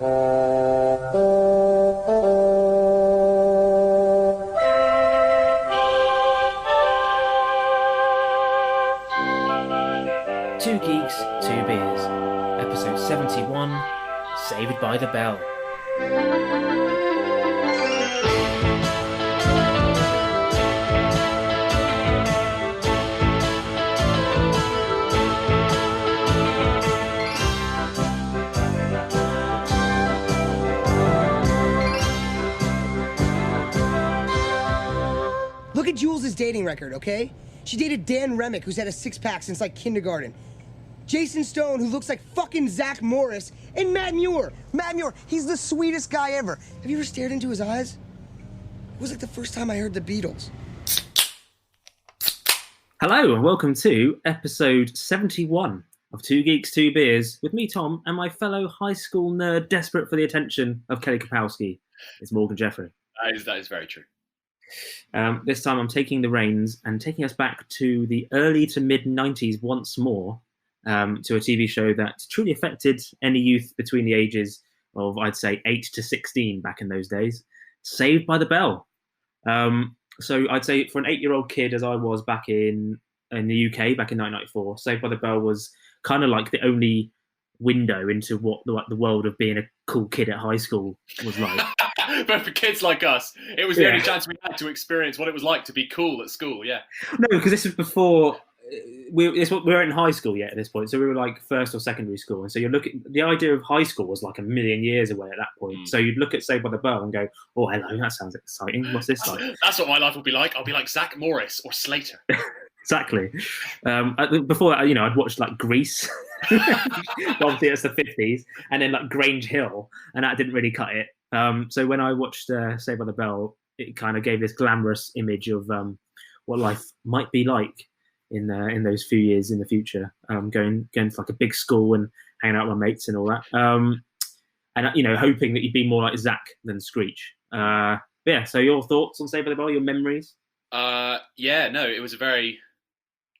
Two Geeks, Two Beers, episode 71, Saved by the Bell. Look at Jules' dating record, okay? She dated Dan Remick, who's had a six-pack since, like, kindergarten. Jason Stone, who looks like fucking Zack Morris. And Matt Muir. Matt Muir, he's the sweetest guy ever. Have you ever stared into his eyes? It was like the first time I heard the Beatles. Hello and welcome to episode 71 of Two Geeks, Two Beers with me, Tom, and my fellow high school nerd desperate for the attention of Kelly Kapowski. It's Morgan Jeffery. That is very true. This time I'm taking the reins and taking us back to the early to mid-90s once more, to a TV show that truly affected any youth between the ages of, I'd say, 8 to 16 back in those days. Saved by the Bell. So I'd say for an 8-year-old kid, as I was back in the UK back in 1994, Saved by the Bell was kind of like the only window into what the world of being a cool kid at high school was like. But for kids like us, it was the only chance we had to experience what it was like to be cool at school, yeah. No, because this was before we weren't in high school yet at this point, so we were like first or secondary school, and so you look at the idea of high school was like a million years away at that point. So you'd look at Saved by the Bell and go, "Oh, hello, that sounds exciting. What's this like?" That's what my life will be like. I'll be like Zack Morris or Slater. Exactly. Before that, I'd watched like Grease. Obviously, it's the 50s, and then like Grange Hill, and that didn't really cut it. So when I watched Saved by the Bell, it kind of gave this glamorous image of what life might be like in those few years in the future. Going to like a big school and hanging out with my mates and all that. And hoping that you'd be more like Zack than Screech. So your thoughts on Saved by the Bell, your memories? It was a very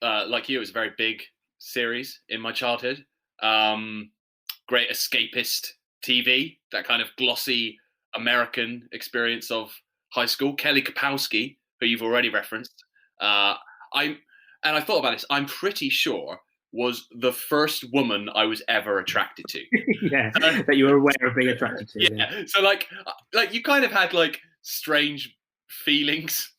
like you, it was a very big series in my childhood. Great escapist TV, that kind of glossy American experience of high school. Kelly Kapowski, who you've already referenced, I thought about this. I'm pretty sure was the first woman I was ever attracted to. That you were aware of being attracted to. Yeah. So like you kind of had like strange feelings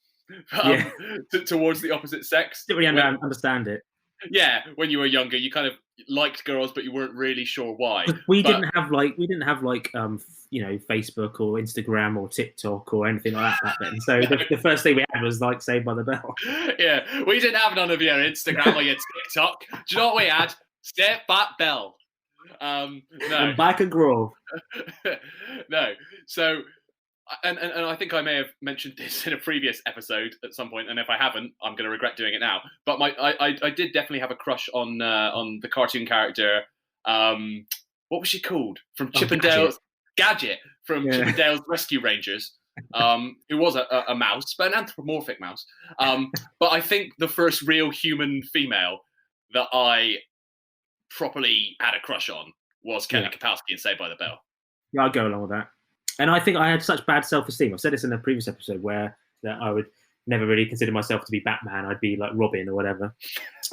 towards the opposite sex. Didn't really understand it. Yeah, when you were younger, you kind of liked girls, but you weren't really sure why. We didn't have Facebook or Instagram or TikTok or anything like that back then. So the first thing we had was like Saved by the Bell. Yeah, we didn't have none of your Instagram or your TikTok. Do you know what we had? Step Back Bell. No. And Back and Grove. No. So. And I think I may have mentioned this in a previous episode at some point, and if I haven't, I'm going to regret doing it now. But I did definitely have a crush on the cartoon character. What was she called from Chippendales? Gadget from Chippendales Rescue Rangers, who was a mouse, but an anthropomorphic mouse. But I think the first real human female that I properly had a crush on was Kelly Kapowski in Saved by the Bell. Yeah, I'll go along with that. And I think I had such bad self-esteem. I've said this in a previous episode where that I would never really consider myself to be Batman. I'd be like Robin or whatever.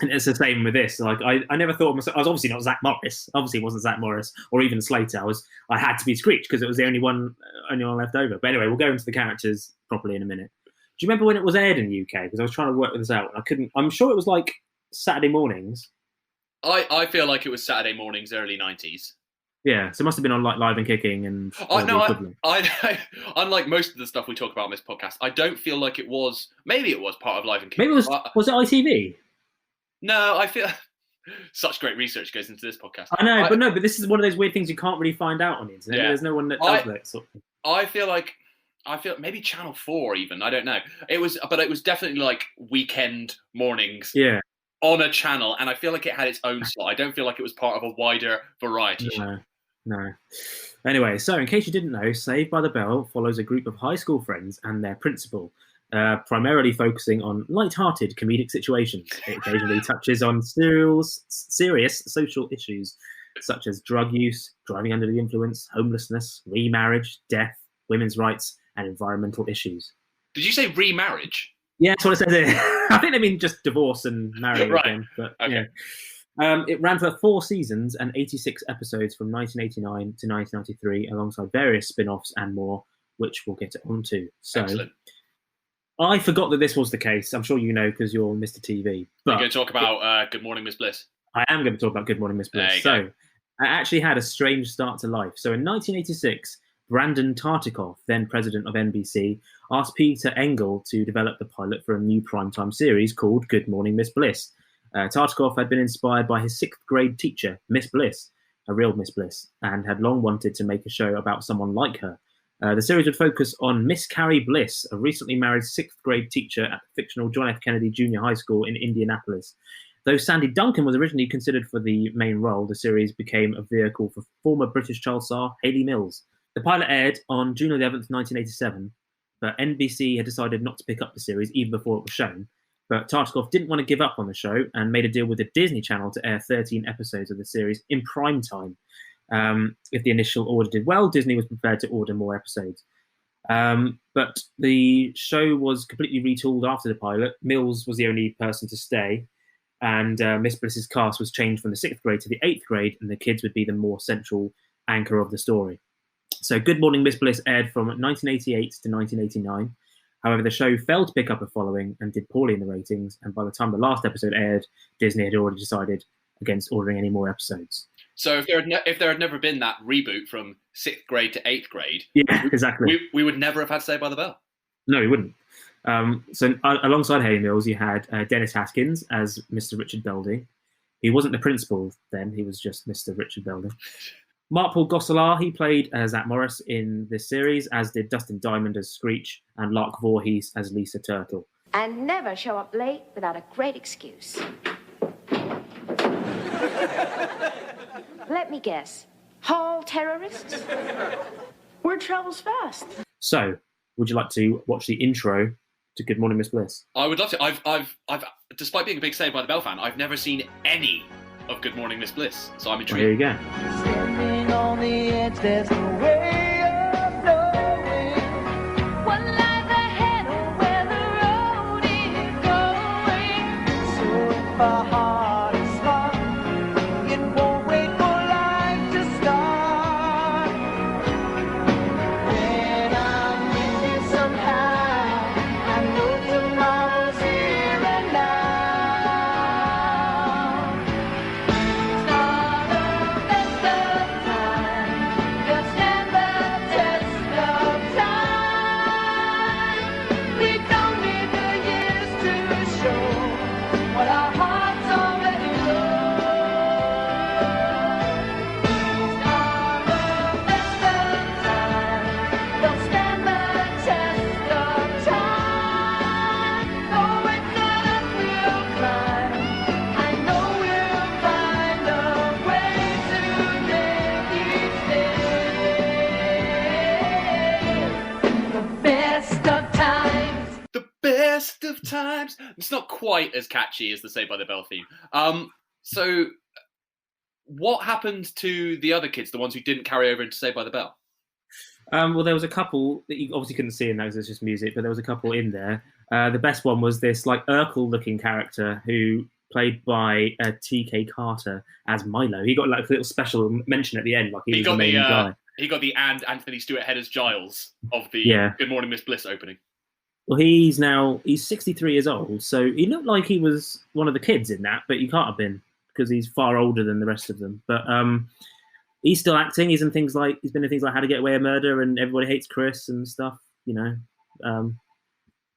And it's the same with this. Like I never thought of myself. I was obviously not Zack Morris. Obviously, it wasn't Zack Morris or even Slater. I had to be Screech because it was the only one left over. But anyway, we'll go into the characters properly in a minute. Do you remember when it was aired in the UK? Because I was trying to work this out and I couldn't. I'm sure it was like Saturday mornings. I feel like it was Saturday mornings, early 90s. Yeah, so it must have been on like Live and Kicking and. I unlike most of the stuff we talk about on this podcast, I don't feel like it was. Maybe it was part of Live and Kicking. Maybe was it ITV? No, I feel such great research goes into this podcast. I know, but this is one of those weird things you can't really find out on the internet. Yeah. There's no one that does that sort of thing. I feel maybe Channel 4 even. I don't know. It was definitely like weekend mornings. Yeah. On a channel, and I feel like it had its own slot. I don't feel like it was part of a wider variety show. No. Anyway, so in case you didn't know, Saved by the Bell follows a group of high school friends and their principal, primarily focusing on light-hearted comedic situations. It occasionally touches on serious social issues such as drug use, driving under the influence, homelessness, remarriage, death, women's rights, and environmental issues. Did you say remarriage? Yeah, that's what it says here. I think they mean just divorce and marrying Right. again. But, Okay. yeah. It ran for 4 seasons and 86 episodes from 1989 to 1993, alongside various spin-offs and more, which we'll get onto. So, Excellent. I forgot that this was the case. I'm sure you know because you're Mr. TV. But We're going to talk about Good Morning, Miss Bliss. I am going to talk about Good Morning, Miss There Bliss. you So, go. I actually had a strange start to life. So, in 1986, Brandon Tartikoff, then president of NBC, asked Peter Engel to develop the pilot for a new primetime series called Good Morning, Miss Bliss. Tartikoff had been inspired by his 6th grade teacher, Miss Bliss, a real Miss Bliss, and had long wanted to make a show about someone like her. The series would focus on Miss Carrie Bliss, a recently married 6th grade teacher at the fictional John F. Kennedy Junior High School in Indianapolis. Though Sandy Duncan was originally considered for the main role, the series became a vehicle for former British child star Hayley Mills. The pilot aired on June 11th, 1987, but NBC had decided not to pick up the series even before it was shown. But Tartikoff didn't want to give up on the show and made a deal with the Disney Channel to air 13 episodes of the series in prime time. If the initial order did well, Disney was prepared to order more episodes. But the show was completely retooled after the pilot. Mills was the only person to stay, and Miss Bliss's cast was changed from the 6th grade to the 8th grade, and the kids would be the more central anchor of the story. So Good Morning, Miss Bliss aired from 1988 to 1989. However, the show failed to pick up a following and did poorly in the ratings, and by the time the last episode aired, Disney had already decided against ordering any more episodes. So if there had never been that reboot from 6th grade to 8th grade, Yeah, exactly. we would never have had Saved by the Bell. No, he wouldn't. So alongside Hayley Mills, you had Dennis Haskins as Mr. Richard Belding. He wasn't the principal then; he was just Mr. Richard Belding. Mark Paul Gosselaar, he played Zack Morris in this series, as did Dustin Diamond as Screech and Lark Voorhees as Lisa Turtle. And never show up late without a great excuse. Let me guess. Hall terrorists? Word travels fast. So, would you like to watch the intro to Good Morning, Miss Bliss? I would love to. I've despite being a big Saved by the Bell fan, I've never seen any of Good Morning, Miss Bliss. So I'm Well, intrigued. here you go. Standing on the edge, there's no way of knowing What lies ahead or where the road is going? so if our heart is smart, it won't wait for life to start. When I'm with you somehow, I know tomorrow's here and now. It's not the best of times, just stand the test of time. We don't need the years to show what our hearts already know. These are the best of times, they'll stand the test of time. Though it's not uphill climb, I know we'll find a way to make each day the best of times. The best of times. It's not quite as catchy as the Saved by the Bell theme. So what happened to the other kids, the ones who didn't carry over into Saved by the Bell? Well, there was a couple that you obviously couldn't see in those, it's just music, but there was a couple in there. The best one was this like Urkel-looking character who played by T.K. Carter as Milo. He got like a little special mention at the end, like he was the main guy. He got the and Anthony Stewart Head as Giles of the Yeah. Good Morning, Miss Bliss opening. Well, he's 63 years old, so he looked like he was one of the kids in that, but he can't have been because he's far older than the rest of them. But he's still acting. He's been in things like How to Get Away with Murder and Everybody Hates Chris and stuff. You know,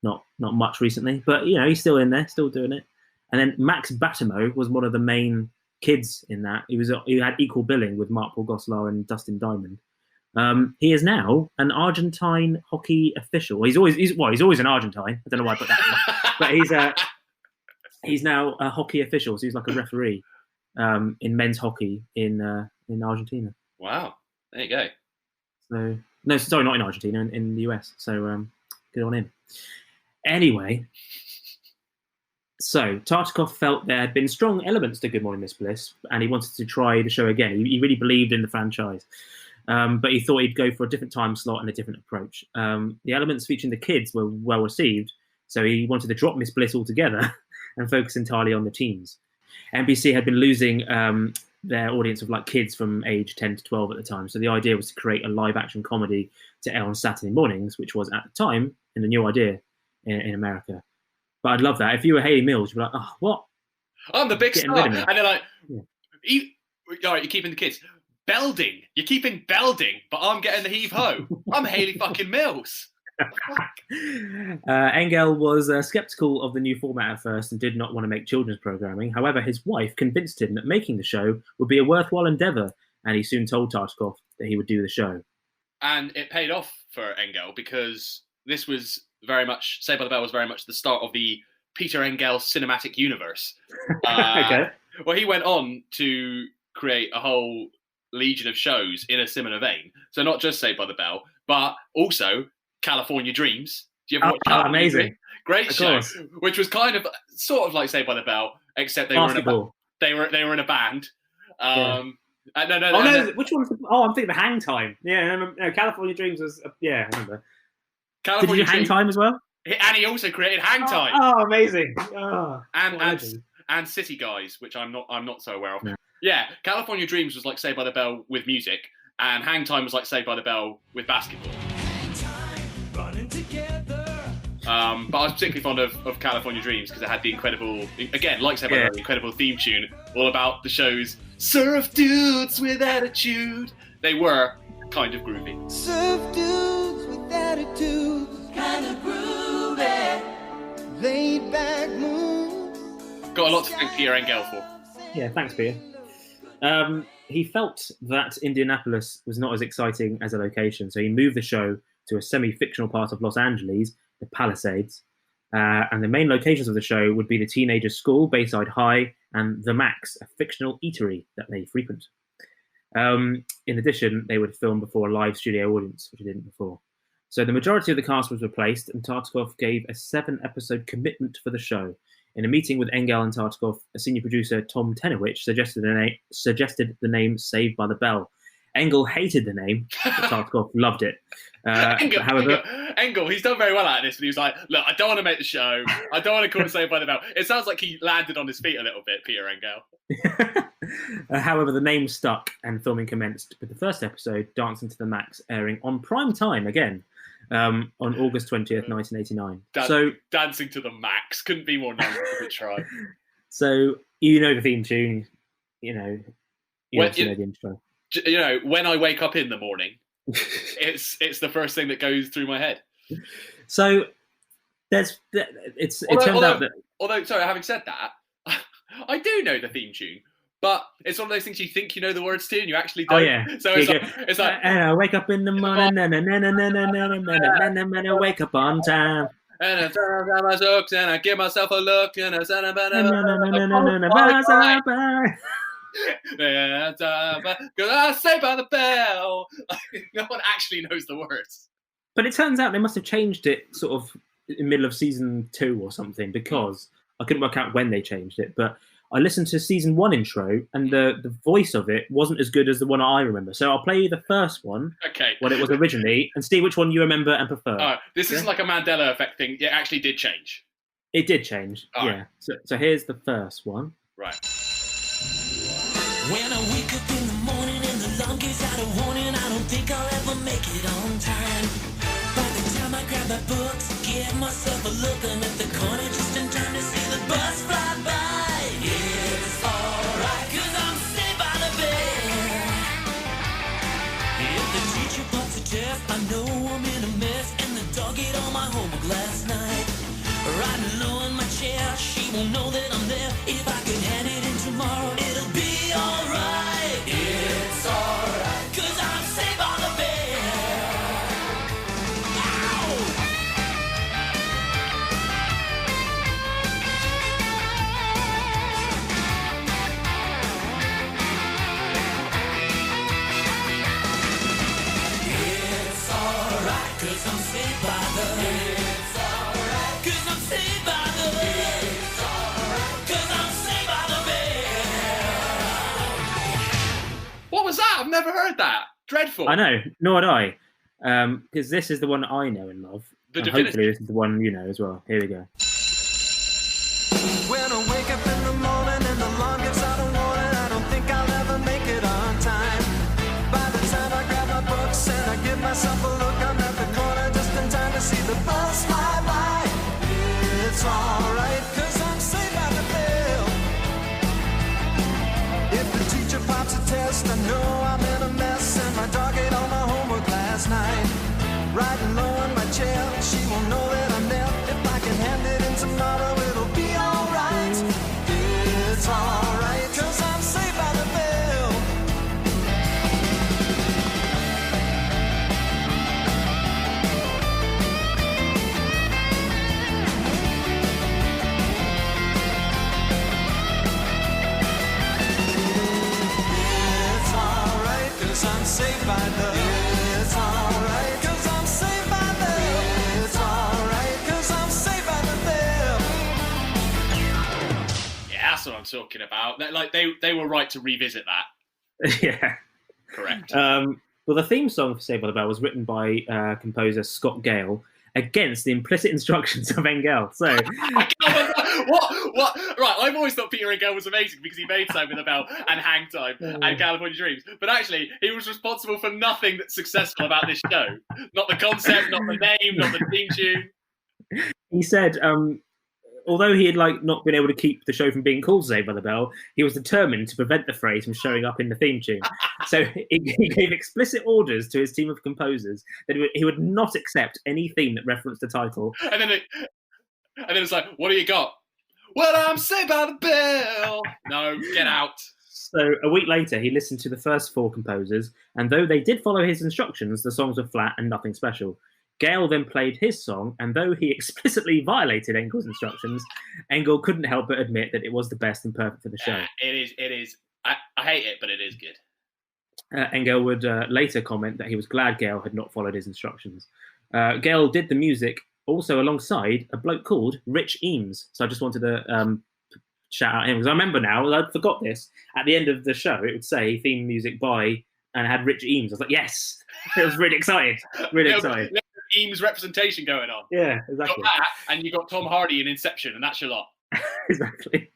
not much recently, but you know he's still in there, still doing it. And then Max Batimo was one of the main kids in that. He had equal billing with Mark Paul Gosselaar and Dustin Diamond. He is now an Argentine hockey official. He's always an Argentine. I don't know why I put that in. But he's now a hockey official. So he's like a referee in men's hockey in Argentina. Wow. There you go. So no, sorry, not in Argentina, in the US. So good on him. Anyway, So Tartikoff felt there had been strong elements to Good Morning Miss Bliss, and he wanted to try the show again. He really believed in the franchise, but he thought he'd go for a different time slot and a different approach. The elements featuring the kids were well received, so he wanted to drop Miss Bliss altogether and focus entirely on the teens. NBC had been losing their audience of like kids from age 10 to 12 at the time, so the idea was to create a live-action comedy to air on Saturday mornings, which was at the time a new idea in America. But I'd love that. If you were Hayley Mills, you'd be like, oh, what? I'm the big Getting star. rid of me. And they're like, Yeah. all right, you're keeping the kids. Belding. You're keeping Belding, but I'm getting the heave-ho. I'm Hayley fucking Mills. Engel was skeptical of the new format at first and did not want to make children's programming. However, his wife convinced him that making the show would be a worthwhile endeavour, and he soon told Tartikoff that he would do the show. And it paid off for Engel because this was very much, Saved by the Bell was very much the start of the Peter Engel cinematic universe. Okay. Well, he went on to create a whole legion of shows in a similar vein. So not just Saved by the Bell, but also California Dreams. Do you ever watch California amazing. Dreams? Great Of show, course. which was kind of sort of like Saved by the Bell, except they were in a they were in a band. Which one was the... Oh, I'm thinking of Hang Time. Yeah, no, California Dreams was... yeah, I remember. California Did you do Hang Dreams, Time as well? and he also created Hang Time. Oh, amazing. Oh, and City Guys, which I'm not so aware of. No. Yeah, California Dreams was like Saved by the Bell with music, and Hang Time was like Saved by the Bell with basketball. But I was particularly fond of California Dreams because it had the incredible, again, like Saved by the Bell, the incredible theme tune, all about the show's surf dudes with attitude. They were kind of groovy. Surf dudes with attitude, kind of groovy, laid back moves. Got a lot to thank Peter Engel for. Yeah, thanks, Peter. He felt that Indianapolis was not as exciting as a location, so he moved the show to a semi-fictional part of Los Angeles, the Palisades. And the main locations of the show would be the teenagers' school, Bayside High, and The Max, a fictional eatery that they frequent. In addition, they would film before a live studio audience, which they didn't before. So the majority of the cast was replaced, and Tartikoff gave a 7-episode commitment for the show. In a meeting with Engel and Tartikoff, a senior producer, Tom Tenowich, suggested the name Saved by the Bell. Engel hated the name, but Tartikoff loved it. Engel, he's done very well at this, but he was like, look, I don't want to make the show. I don't want to call it Saved by the Bell. It sounds like he landed on his feet a little bit, Peter Engel. However, the name stuck and filming commenced, with the first episode, Dancing to the Max, airing on prime time again on August 20th, 1989. Dancing to the Max. Couldn't be more nice if it tried. So, you know the theme tune, you know the intro. You know, when I wake up in the morning, it's the first thing that goes through my head. So Although, sorry, having said that, I do know the theme tune, but it's one of those things you think you know the words to, and you actually don't. Oh yeah. So it's like, and I wake up in the morning, and I wake up on time. And I turn around my jokes, and I give myself a look, and I said, because I Saved by the Bell. No one actually knows the words. But it turns out they must have changed it sort of in the middle of season 2 or something, because I couldn't work out when they changed it. But I listened to season 1 intro, and the voice of it wasn't as good as the one I remember. So I'll play you the first one, what it was originally, and see which one you remember and prefer. This isn't like a Mandela effect thing. It actually did change. It did change, yeah. So here's the first one. Right. When I wake up in the morning and the alarm gives out a warning, I don't think I'll ever make it on time. By the time I grab my books, give myself a look, I'm at the corner just in time to see the bus fly by. It's alright, 'cause I'm saved by the bell. If the teacher pops a test, I know I'm in a mess, and the dog ate all my homework last night. Riding low in my chair, she won't know that I'm there. If I could hand it in tomorrow, it'll be alright. It's alright, 'cause I'm saved by the bell. Ow! It's alright, 'cause I'm saved by the bell. It's alright, 'cause I'm saved by the bell. never heard that. Dreadful. I know, nor had I. Because this is the one I know and love. The And definitive. hopefully this is the one you know as well. Here we go. When I wake up in the morning and the alarm gives out a warning, I don't think I'll ever make it on time. By the time I grab my books and I give myself a look, I'm at the corner just in time to see the bus fly by. It's alright, cause I'm saved by the bell. If the teacher pops a test, I know I'm in a mess, and my dog ate all my homework last night. Riding low in my chair, she won't know that I'm there. If I can hand it in tomorrow, it'll be alright. It's alright, cause I'm saved by the bell. It's alright, cause I'm saved by the. It's alright, cause I'm saved by the. It's alright, cause I'm saved by the bell. Yeah, that's what I'm talking about. They were right to revisit that. Yeah. Correct. Well, the theme song for Saved by the Bell was written by composer Scott Gale against the implicit instructions of Engel. So, I can't- what? Right, I've always thought Peter Engel was amazing because he made Saved by the Bell and Hang Time and California Dreams. But actually, he was responsible for nothing that's successful about this show. Not the concept, not the name, not the theme tune. he said, although he had not been able to keep the show from being called Saved by the Bell, he was determined to prevent the phrase from showing up in the theme tune. So he gave explicit orders to his team of composers that he would not accept any theme that referenced the title. And then it's like, what do you got? Well, I'm Saved by the Bell. No, get out. So a week later, he listened to the first 4 composers, and though they did follow his instructions, the songs were flat and nothing special. Gale then played his song, and though he explicitly violated Engel's instructions, Engel couldn't help but admit that it was the best and perfect for the show. It is. I hate it, but it is good. Engel would later comment that he was glad Gale had not followed his instructions. Gale did the music also alongside a bloke called Rich Eames. So I just wanted to shout out him, because I remember now, I forgot this, at the end of the show, it would say theme music by, and it had Rich Eames. I was like, yes! I was really excited. Really excited. Eames representation going on. Yeah, You exactly. got that, and you got Tom Hardy in Inception, and that's your lot. Exactly.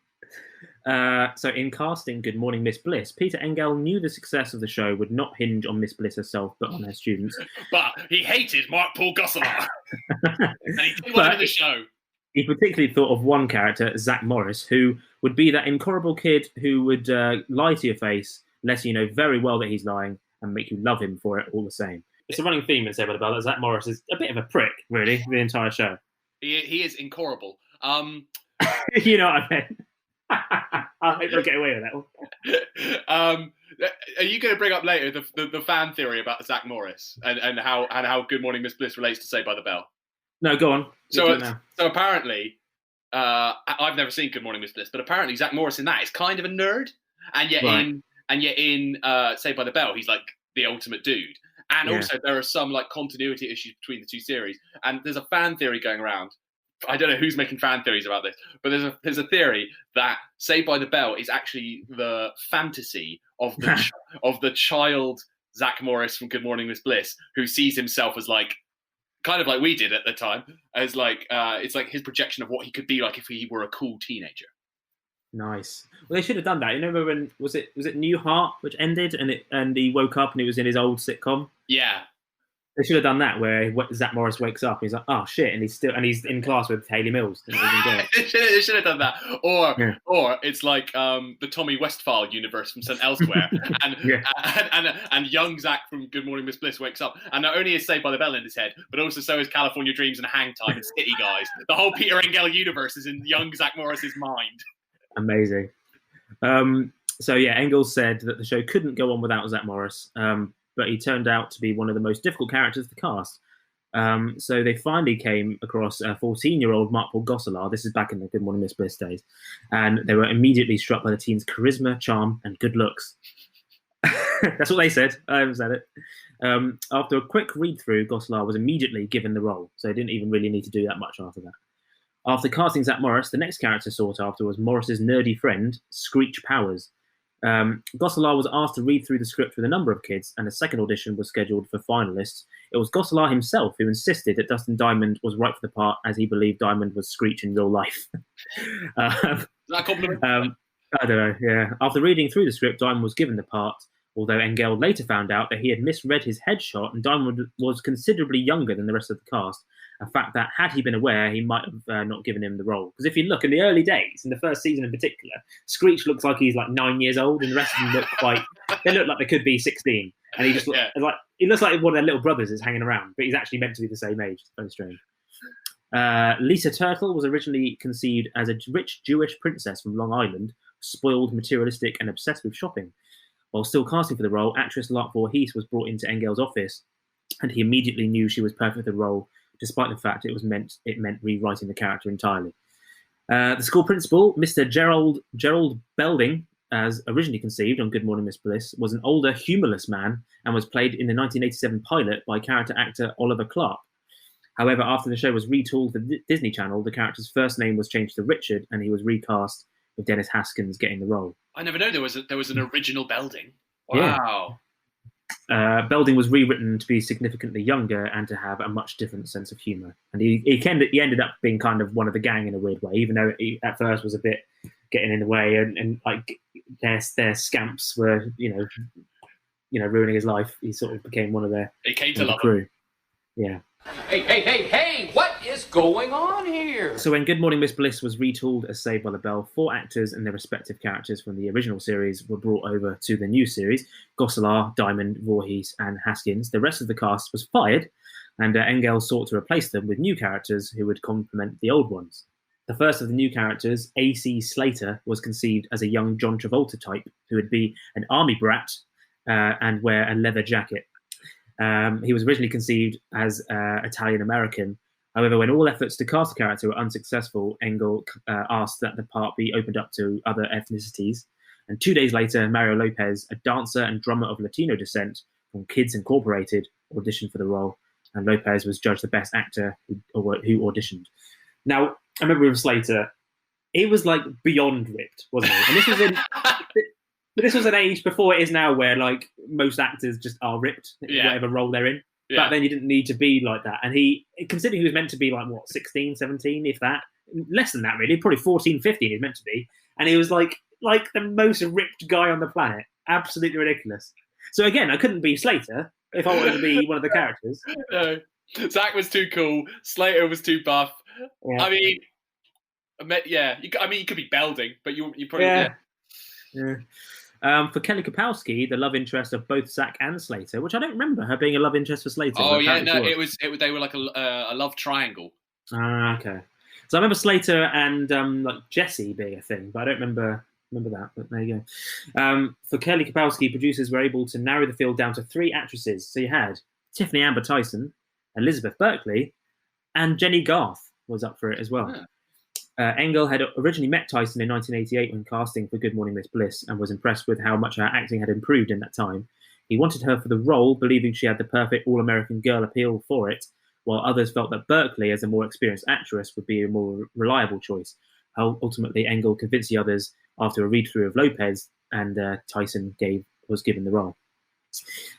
So in casting Good Morning Miss Bliss, Peter Engel knew the success of the show would not hinge on Miss Bliss herself, but on her students. But he hated Mark Paul Gosselaar. And he didn't want him in the show. He particularly thought of one character, Zack Morris, who would be that incorrigible kid who would lie to your face, let you know very well that he's lying, and make you love him for it all the same. It's a running theme in Saved by the Bell that Zack Morris is a bit of a prick, really, the entire show. He is incorrigible. You know what I mean? I hope I'll get away with that one. Are you going to bring up later the fan theory about Zack Morris and how Good Morning Miss Bliss relates to Saved by the Bell? No, go on. So apparently, I've never seen Good Morning Miss Bliss, but apparently Zack Morris in that is kind of a nerd, and yet in Saved by the Bell he's like the ultimate dude. And also there are some continuity issues between the two series, and there's a fan theory going around. I don't know who's making fan theories about this, but there's a theory that Saved by the Bell is actually the fantasy of the child Zack Morris from Good Morning Miss Bliss, who sees himself as kind of like we did at the time, as it's like his projection of what he could be like if he were a cool teenager. Nice. Well, they should have done that. You remember when was it Newhart, which ended, and he woke up and he was in his old sitcom. Yeah. They should have done that where Zack Morris wakes up and he's like, oh shit, and he's in class with Hayley Mills. Didn't even get it. They should have done that, or it's like the Tommy Westphal universe from St. Elsewhere, and young Zack from Good Morning Miss Bliss wakes up, and not only is Saved by the Bell in his head, but also so is California Dreams and Hang Time and City Guys. The whole Peter Engel universe is in young Zack Morris's mind. Amazing. So Engel said that the show couldn't go on without Zack Morris, but he turned out to be one of the most difficult characters to cast. So they finally came across a 14-year-old Mark Paul Gosselaar. This is back in the Good Morning Miss Bliss days. And they were immediately struck by the teen's charisma, charm, and good looks. That's what they said. I haven't said it. After a quick read-through, Gosselaar was immediately given the role, so he didn't even really need to do that much after that. After casting Zack Morris, the next character sought after was Morris's nerdy friend, Screech Powers. Gosselin was asked to read through the script with a number of kids, and a second audition was scheduled for finalists. It was Gosselin himself who insisted that Dustin Diamond was right for the part, as he believed Diamond was Screech in real life. Is that a compliment? I don't know, yeah. After reading through the script, Diamond was given the part, although Engel later found out that he had misread his headshot and Diamond was considerably younger than the rest of the cast, a fact that, had he been aware, he might have not given him the role. Because if you look in the early days, in the first season in particular, Screech looks like he's like 9 years old, and the rest of them they look like they could be 16. And he just he looks like one of their little brothers is hanging around, but he's actually meant to be the same age. It's very strange. Lisa Turtle was originally conceived as a rich Jewish princess from Long Island, spoiled, materialistic, and obsessed with shopping. While still casting for the role, actress Lark Voorhees was brought into Engel's office, and he immediately knew she was perfect for the role, despite the fact it meant rewriting the character entirely. The school principal, Mr. Gerald Belding, as originally conceived on Good Morning Miss Bliss, was an older, humorless man and was played in the 1987 pilot by character actor Oliver Clark. However, after the show was retooled for Disney Channel, the character's first name was changed to Richard, and he was recast with Dennis Haskins getting the role. I never know there was an original Belding. Wow. Yeah. Belding was rewritten to be significantly younger and to have a much different sense of humour. And he ended up being kind of one of the gang in a weird way, even though he at first was a bit getting in the way, and like their scamps were, ruining his life. He sort of became one of their crew. Yeah. Hey, what is going on here? So when Good Morning Miss Bliss was retooled as Saved by the Bell, 4 actors and their respective characters from the original series were brought over to the new series: Gosselin, Diamond, Voorhees, and Haskins. The rest of the cast was fired, and Engel sought to replace them with new characters who would complement the old ones. The first of the new characters, A.C. Slater, was conceived as a young John Travolta type who would be an army brat and wear a leather jacket. He was originally conceived as Italian-American. However, when all efforts to cast the character were unsuccessful, Engel asked that the part be opened up to other ethnicities. And 2 days later, Mario Lopez, a dancer and drummer of Latino descent from Kids Incorporated, auditioned for the role. And Lopez was judged the best actor who auditioned. Now, I remember with Slater, he was like beyond ripped, wasn't he? And this was this was an age before it is now, where like most actors just are ripped in whatever role they're in. Yeah. Back then, you didn't need to be like that. And considering he was meant to be like, 16, 17, if that, less than that really, probably 14, 15 he was meant to be. And he was like the most ripped guy on the planet. Absolutely ridiculous. So again, I couldn't be Slater if I wanted to be one of the characters. No. Zack was too cool. Slater was too buff. Yeah. I mean, you could be Belding, but you probably... For Kelly Kapowski, the love interest of both Zack and Slater, which I don't remember her being a love interest for Slater. Oh yeah, no, it was. They were like a love triangle. Okay. So I remember Slater and like Jesse being a thing, but I don't remember that. But there you go. For Kelly Kapowski, producers were able to narrow the field down to 3 actresses. So you had Tiffany Amber Tyson, Elizabeth Berkley, and Jenny Garth was up for it as well. Yeah. Engel had originally met Tyson in 1988 when casting for Good Morning Miss Bliss and was impressed with how much her acting had improved in that time. He wanted her for the role, believing she had the perfect all-American girl appeal for it, while others felt that Berkley, as a more experienced actress, would be a more reliable choice. Ultimately, Engel convinced the others after a read-through of Lopez, and Tyson was given the role.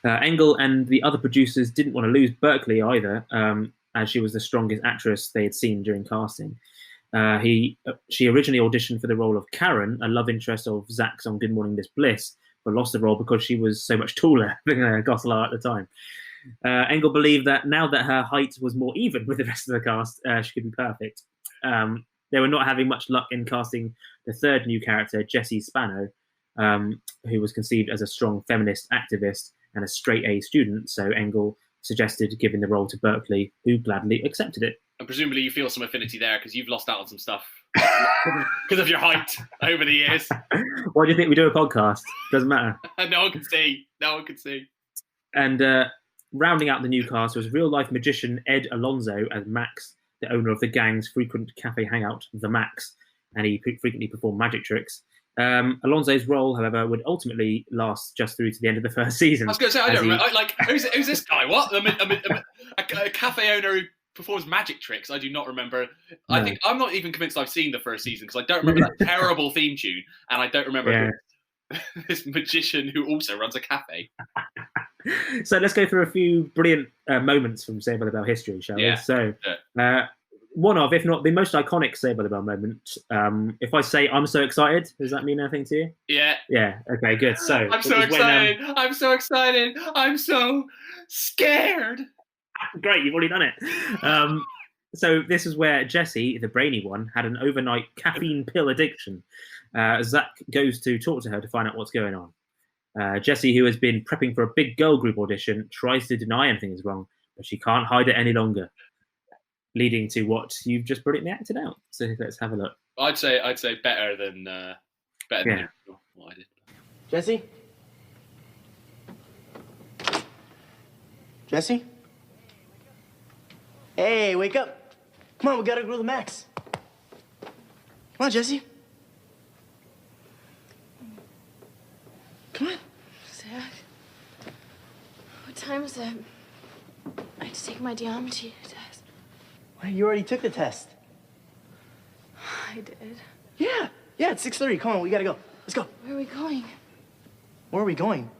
Engel and the other producers didn't want to lose Berkley either, as she was the strongest actress they had seen during casting. She originally auditioned for the role of Karen, a love interest of Zack's on Good Morning Miss Bliss, but lost the role because she was so much taller than Gosselin at the time. Engel believed that now that her height was more even with the rest of the cast, she could be perfect. They were not having much luck in casting the third new character, Jessie Spano, who was conceived as a strong feminist activist and a straight-A student, so Engel suggested giving the role to Berkley, who gladly accepted it. And presumably you feel some affinity there because you've lost out on some stuff because of your height over the years. Why do you think we do a podcast? Doesn't matter. No one can see. And rounding out the new cast was real-life magician Ed Alonzo as Max, the owner of the gang's frequent cafe hangout, The Max, and he frequently performed magic tricks. Alonso's role, however, would ultimately last just through to the end of the first season. I was going to say, I don't remember. Who's this guy? What? A cafe owner who performs magic tricks? I do not remember. No. I think I'm not even convinced I've seen the first season because I don't remember that terrible theme tune, and I don't remember. this magician who also runs a cafe. So let's go through a few brilliant moments from Saved by the Bell history, shall we? So, one of, if not the most iconic Saved by the Bell moment. If I say "I'm so excited," does that mean anything to you? Yeah. Yeah. Okay. Good. So I'm so excited. I'm so excited. I'm so scared. Great, you've already done it. So this is where Jessie, the brainy one, had an overnight caffeine pill addiction. Zack goes to talk to her to find out what's going on. Jessie, who has been prepping for a big girl group audition, tries to deny anything is wrong, but she can't hide it any longer, leading to what you've just brilliantly acted out. So let's have a look. I'd say better than what I did. Jessie? Jessie? Hey, wake up. Come on, we gotta grill the Max. Come on, Jessie. Come on. Zack, what time is it? I have to take my geometry test. Wait, you already took the test. I did. Yeah, it's 6:30. Come on, we gotta go. Let's go. Where are we going? Where are we going?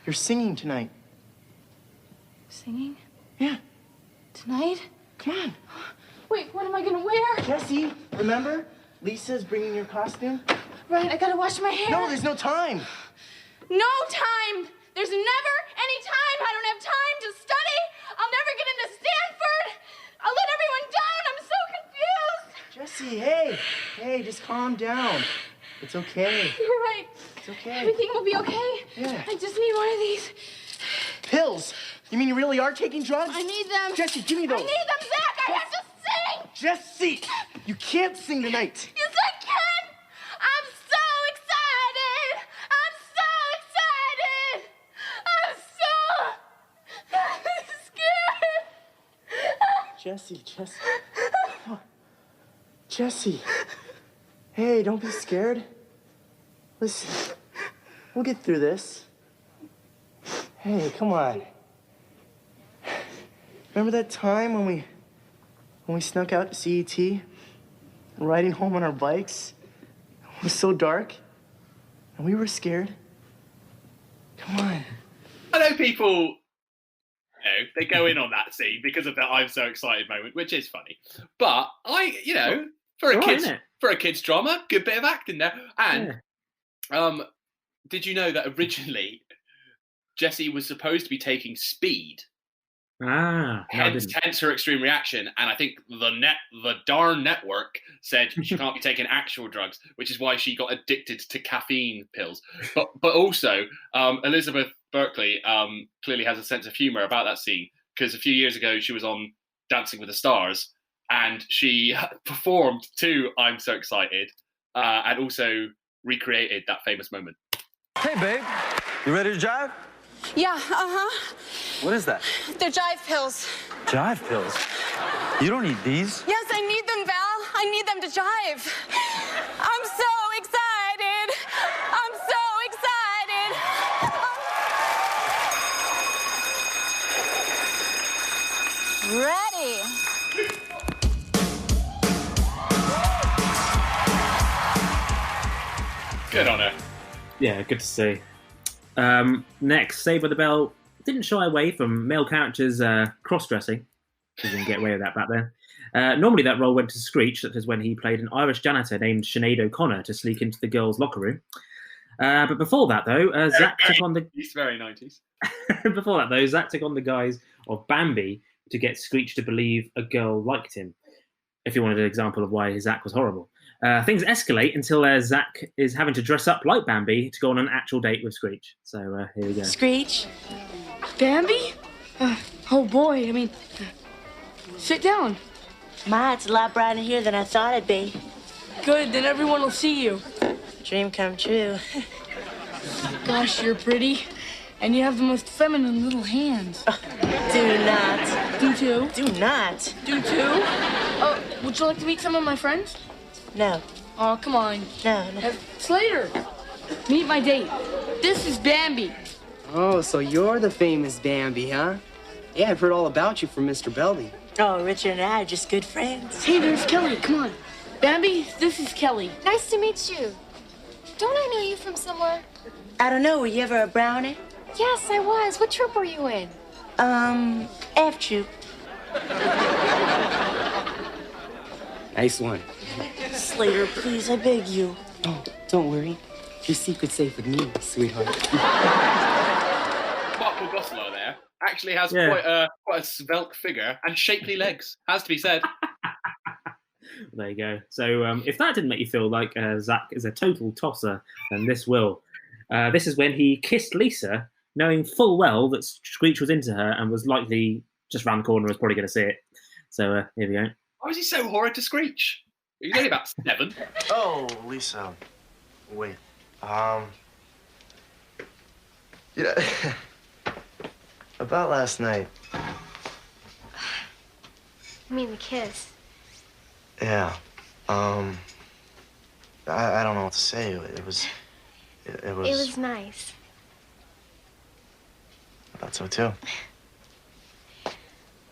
You're singing tonight. Singing? Yeah. Tonight? Come on. Wait, what am I gonna wear? Jessie, remember? Lisa's bringing your costume. Right, I gotta wash my hair. No, there's no time. No time! There's never any time! I don't have time to study! I'll never get into Stanford! I'll let everyone down! I'm so confused! Jessie, hey, just calm down. It's okay. You're right. It's okay. Everything will be okay. Yeah. I just need one of these. Pills? You mean you really are taking drugs? I need them. Jessie, give me those. I need them, Zack! I have to sing! Jessie, you can't sing tonight. Yes, I can! I'm so excited! I'm so excited! I'm so scared! Jessie. Come on. Jessie. Hey, don't be scared. Listen, we'll get through this. Hey, come on. Remember that time when we snuck out to CET and riding home on our bikes? It was so dark and we were scared. Come on. I know people, they go in on that scene because of the "I'm so excited" moment, which is funny. But for a kids drama, good bit of acting there. And did you know that originally Jessie was supposed to be taking speed? Hence her extreme reaction, and I think the darn network said she can't be taking actual drugs, which is why she got addicted to caffeine pills. But also, Elizabeth Berkley clearly has a sense of humor about that scene, because a few years ago she was on Dancing with the Stars, and she performed to "I'm So Excited," and also recreated that famous moment. Hey, babe, you ready to jive? Yeah, uh-huh. What is that? They're jive pills. Jive pills? You don't need these. Yes, I need them, Val. I need them to jive. I'm so excited. I'm so excited. Ready. Good on her. Yeah, good to see. Next, Saved by the Bell didn't shy away from male characters cross-dressing. You didn't get away with that back then. Normally that role went to Screech, such as when he played an Irish janitor named Sinead O'Connor to sneak into the girls' locker room. But before that, though, Zack took on the... He's very 90s. Before that, though, Zack took on the guise of Bambi to get Screech to believe a girl liked him, if you wanted an example of why Zack was horrible. Things escalate until Zack is having to dress up like Bambi to go on an actual date with Screech. So here we go. Screech? Bambi? Oh boy, I mean, sit down. Ma, it's a lot brighter here than I thought it'd be. Good, then everyone will see you. Dream come true. Gosh, you're pretty. And you have the most feminine little hands. Do not. Do too? Do not. Do too? Oh, would you like to meet some of my friends? No. Oh, come on. No. Slater, meet my date. This is Bambi. Oh, so you're the famous Bambi, huh? Yeah, I've heard all about you from Mr. Belding. Oh, Richard and I are just good friends. Hey, there's Kelly. Come on. Bambi, this is Kelly. Nice to meet you. Don't I know you from somewhere? I don't know, were you ever a brownie? Yes, I was. What troop were you in? F troop. Nice one. Slater, please, I beg you. Oh, don't worry. Your secret's safe with me, sweetheart. Mark Gosselaar there actually has Yeah. quite a svelte figure and shapely legs, has to be said. There you go. So if that didn't make you feel like Zack is a total tosser, then this will. This is when he kissed Lisa, knowing full well that Screech was into her and was likely just round the corner, was probably going to see it. So here we go. Why is he so horrid to Screech? He's only about 7. Oh, Lisa. Wait. You know, about last night. I mean, the kiss. Yeah. I don't know what to say. It was. It was nice. I thought so too.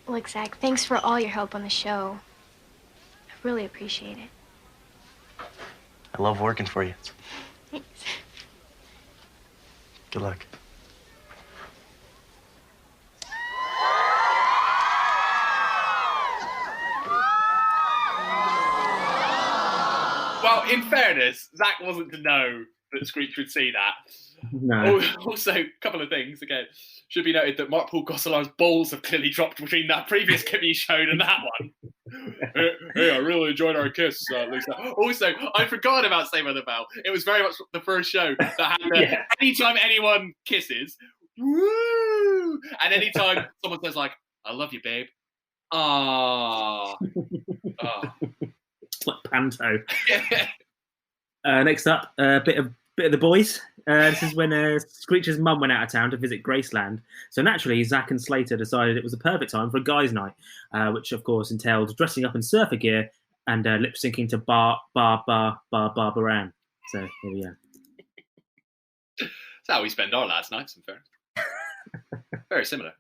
Look, Zach, thanks for all your help on the show. I really appreciate it. I love working for you. Thanks. Good luck. Well, in fairness, Zack wasn't to know that Screech would see that. No. Also, a couple of things, again, should be noted that Mark Paul Gosselaar's balls have clearly dropped between that previous clip he showed and that one. Hey, I really enjoyed our kiss, Lisa. Also, I forgot about Saved by the Bell. It was very much the first show that had anytime anyone kisses, woo! And anytime someone says, like, I love you, babe. Ah. It's like panto. Next up, a bit of the boys. This is when Screech's mum went out of town to visit Graceland. So naturally, Zack and Slater decided it was a perfect time for a guys' night, which of course entailed dressing up in surfer gear and lip syncing to Barbaran. So here we go. That's how we spend our last nights, in fairness. Very similar.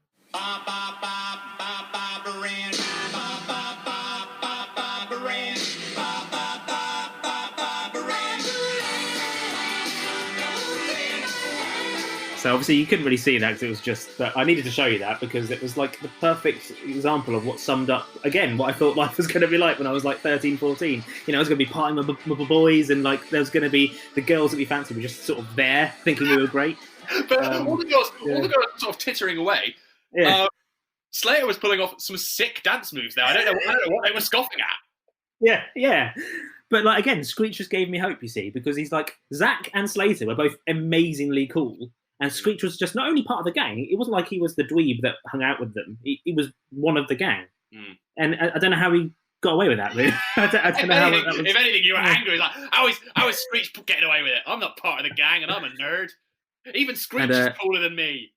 So obviously you couldn't really see that because it was just, but I needed to show you that because it was like the perfect example of what summed up, again, what I thought life was going to be like when I was like 13, 14. You know, I was going to be partying with my boys and like there was going to be the girls that we fancied were just sort of there thinking we were great. But all the girls were sort of tittering away. Yeah. Slater was pulling off some sick dance moves there. I don't know what they were scoffing at. Yeah. But like again, Screech just gave me hope, you see, because he's like, Zack and Slater were both amazingly cool. And Screech was just not only part of the gang, it wasn't like he was the dweeb that hung out with them. He was one of the gang. Mm. And I don't know how he got away with that, really. I don't know how that was... If anything, you were angry. Like, how is Screech getting away with it? I'm not part of the gang and I'm a nerd. Even Screech is cooler than me.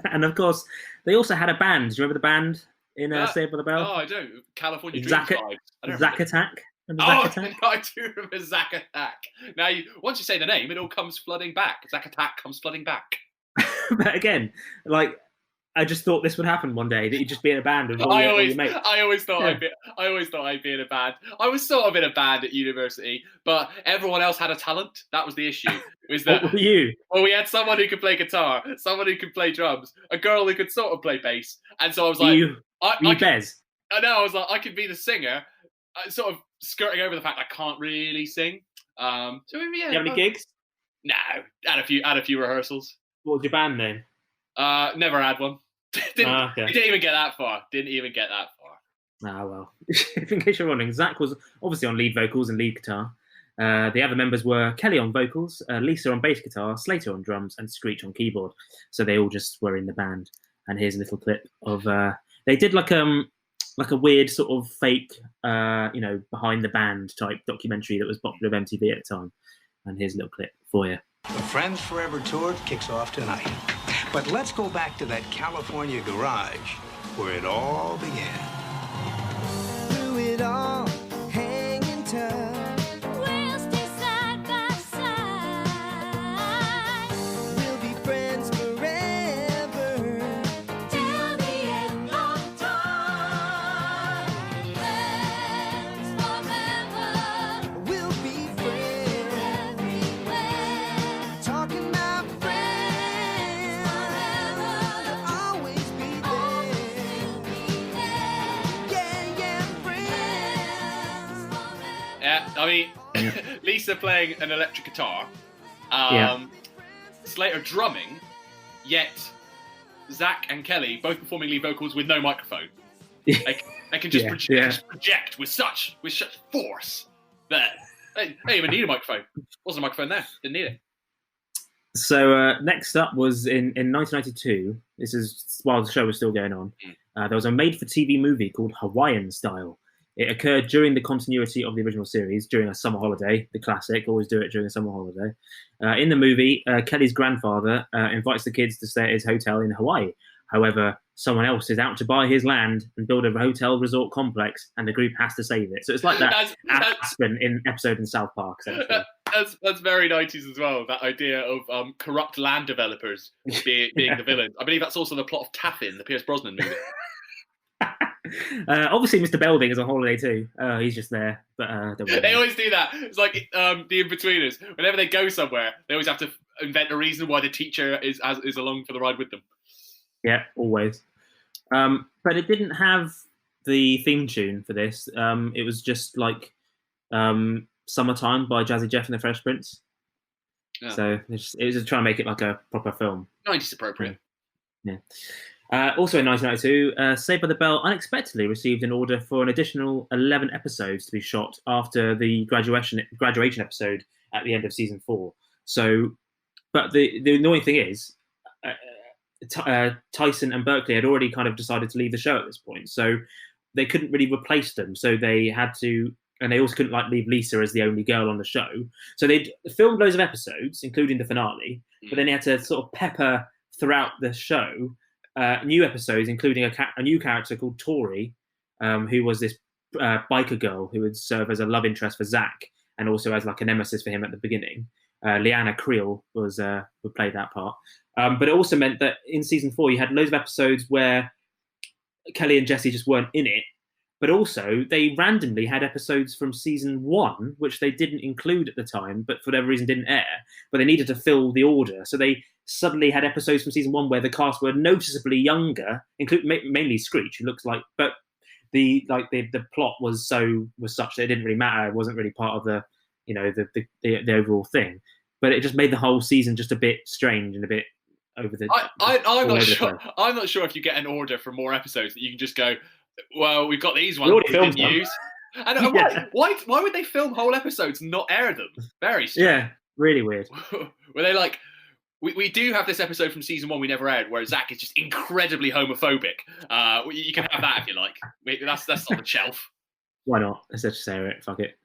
And of course, they also had a band. Do you remember the band in Saved by the Bell? Oh, I don't. California Dreams Zack vibes. Zack Attack. Oh, I do remember Zack Attack. Now, once you say the name, it all comes flooding back. Zack Attack comes flooding back. But again, like, I just thought this would happen one day, that you'd just be in a band with all your mates. I always thought I'd be in a band. I was sort of in a band at university, but everyone else had a talent. That was the issue. Was that, what were you? Well, we had someone who could play guitar, someone who could play drums, a girl who could sort of play bass, and so I was like, Bez? I know. I was like, I could be the singer, sort of skirting over the fact I can't really sing. So maybe, yeah. Do you have any gigs? No, had a few rehearsals. What was your band name? Never had one. Didn't even get that far. Ah, well. In case you're wondering, Zack was obviously on lead vocals and lead guitar. The other members were Kelly on vocals, Lisa on bass guitar, Slater on drums, and Screech on keyboard. So they all just were in the band. And here's a little clip of... they did like a weird sort of fake, behind the band type documentary that was popular with MTV at the time. And here's a little clip for you. The Friends Forever Tour kicks off tonight. But let's go back to that California garage where it all began. Through it all, hanging tough. We'll stay side by side. We'll be friends forever. Till the end of time. Friends forever. We'll be friends. I mean, Lisa playing an electric guitar, Slater drumming, yet Zack and Kelly both performing lead vocals with no microphone. They can just, just project with such force that they didn't even need a microphone. Wasn't a microphone there. Didn't need it. So next up was in 1992. This is while the show was still going on. There was a made-for-TV movie called Hawaiian Style. It occurred during the continuity of the original series, during a summer holiday, the classic, always do it during a summer holiday. In the movie, Kelly's grandfather invites the kids to stay at his hotel in Hawaii. However, someone else is out to buy his land and build a hotel resort complex, and the group has to save it. So it's like that Aspen episode in South Park, essentially. That's very 90s as well, that idea of corrupt land developers being the villains. I believe that's also the plot of Taffin, the Pierce Brosnan movie. Obviously, Mr. Belding is on holiday too. He's just there, but don't worry. They always do that. It's like the In-Betweeners. Whenever they go somewhere, they always have to invent a reason why the teacher is along for the ride with them. Yeah, always. But it didn't have the theme tune for this. It was just like Summertime by Jazzy Jeff and the Fresh Prince. Yeah. So it was just trying to make it like a proper film. 90s appropriate. Yeah. Also in 1992, Saved by the Bell unexpectedly received an order for an additional 11 episodes to be shot after the graduation episode at the end of season 4. So, but the annoying thing is, Tyson and Berkeley had already kind of decided to leave the show at this point, so they couldn't really replace them. So they had to, and they also couldn't leave Lisa as the only girl on the show. So they filmed loads of episodes, including the finale, but then they had to sort of pepper throughout the show new episodes, including a new character called Tori, who was this biker girl who would serve as a love interest for Zack and also as like a nemesis for him at the beginning. Leanna Creel would play that part. But it also meant that in season 4, you had loads of episodes where Kelly and Jesse just weren't in it. But also, they randomly had episodes from season 1, which they didn't include at the time, but for whatever reason didn't air. But they needed to fill the order. So they suddenly had episodes from season 1 where the cast were noticeably younger, including mainly Screech, who looks like... But the plot was such that it didn't really matter. It wasn't really part of the overall thing. But it just made the whole season just a bit strange and a bit over the... I'm not sure. I'm not sure if you get an order for more episodes that you can just go... Well, we've got these ones we didn't use. And why would they film whole episodes and not air them? Very strange. Yeah, really weird. Were they like, we do have this episode from season 1 we never aired where Zack is just incredibly homophobic. You can have that if you like. That's on the shelf. Why not? Let's just air it. Fuck it.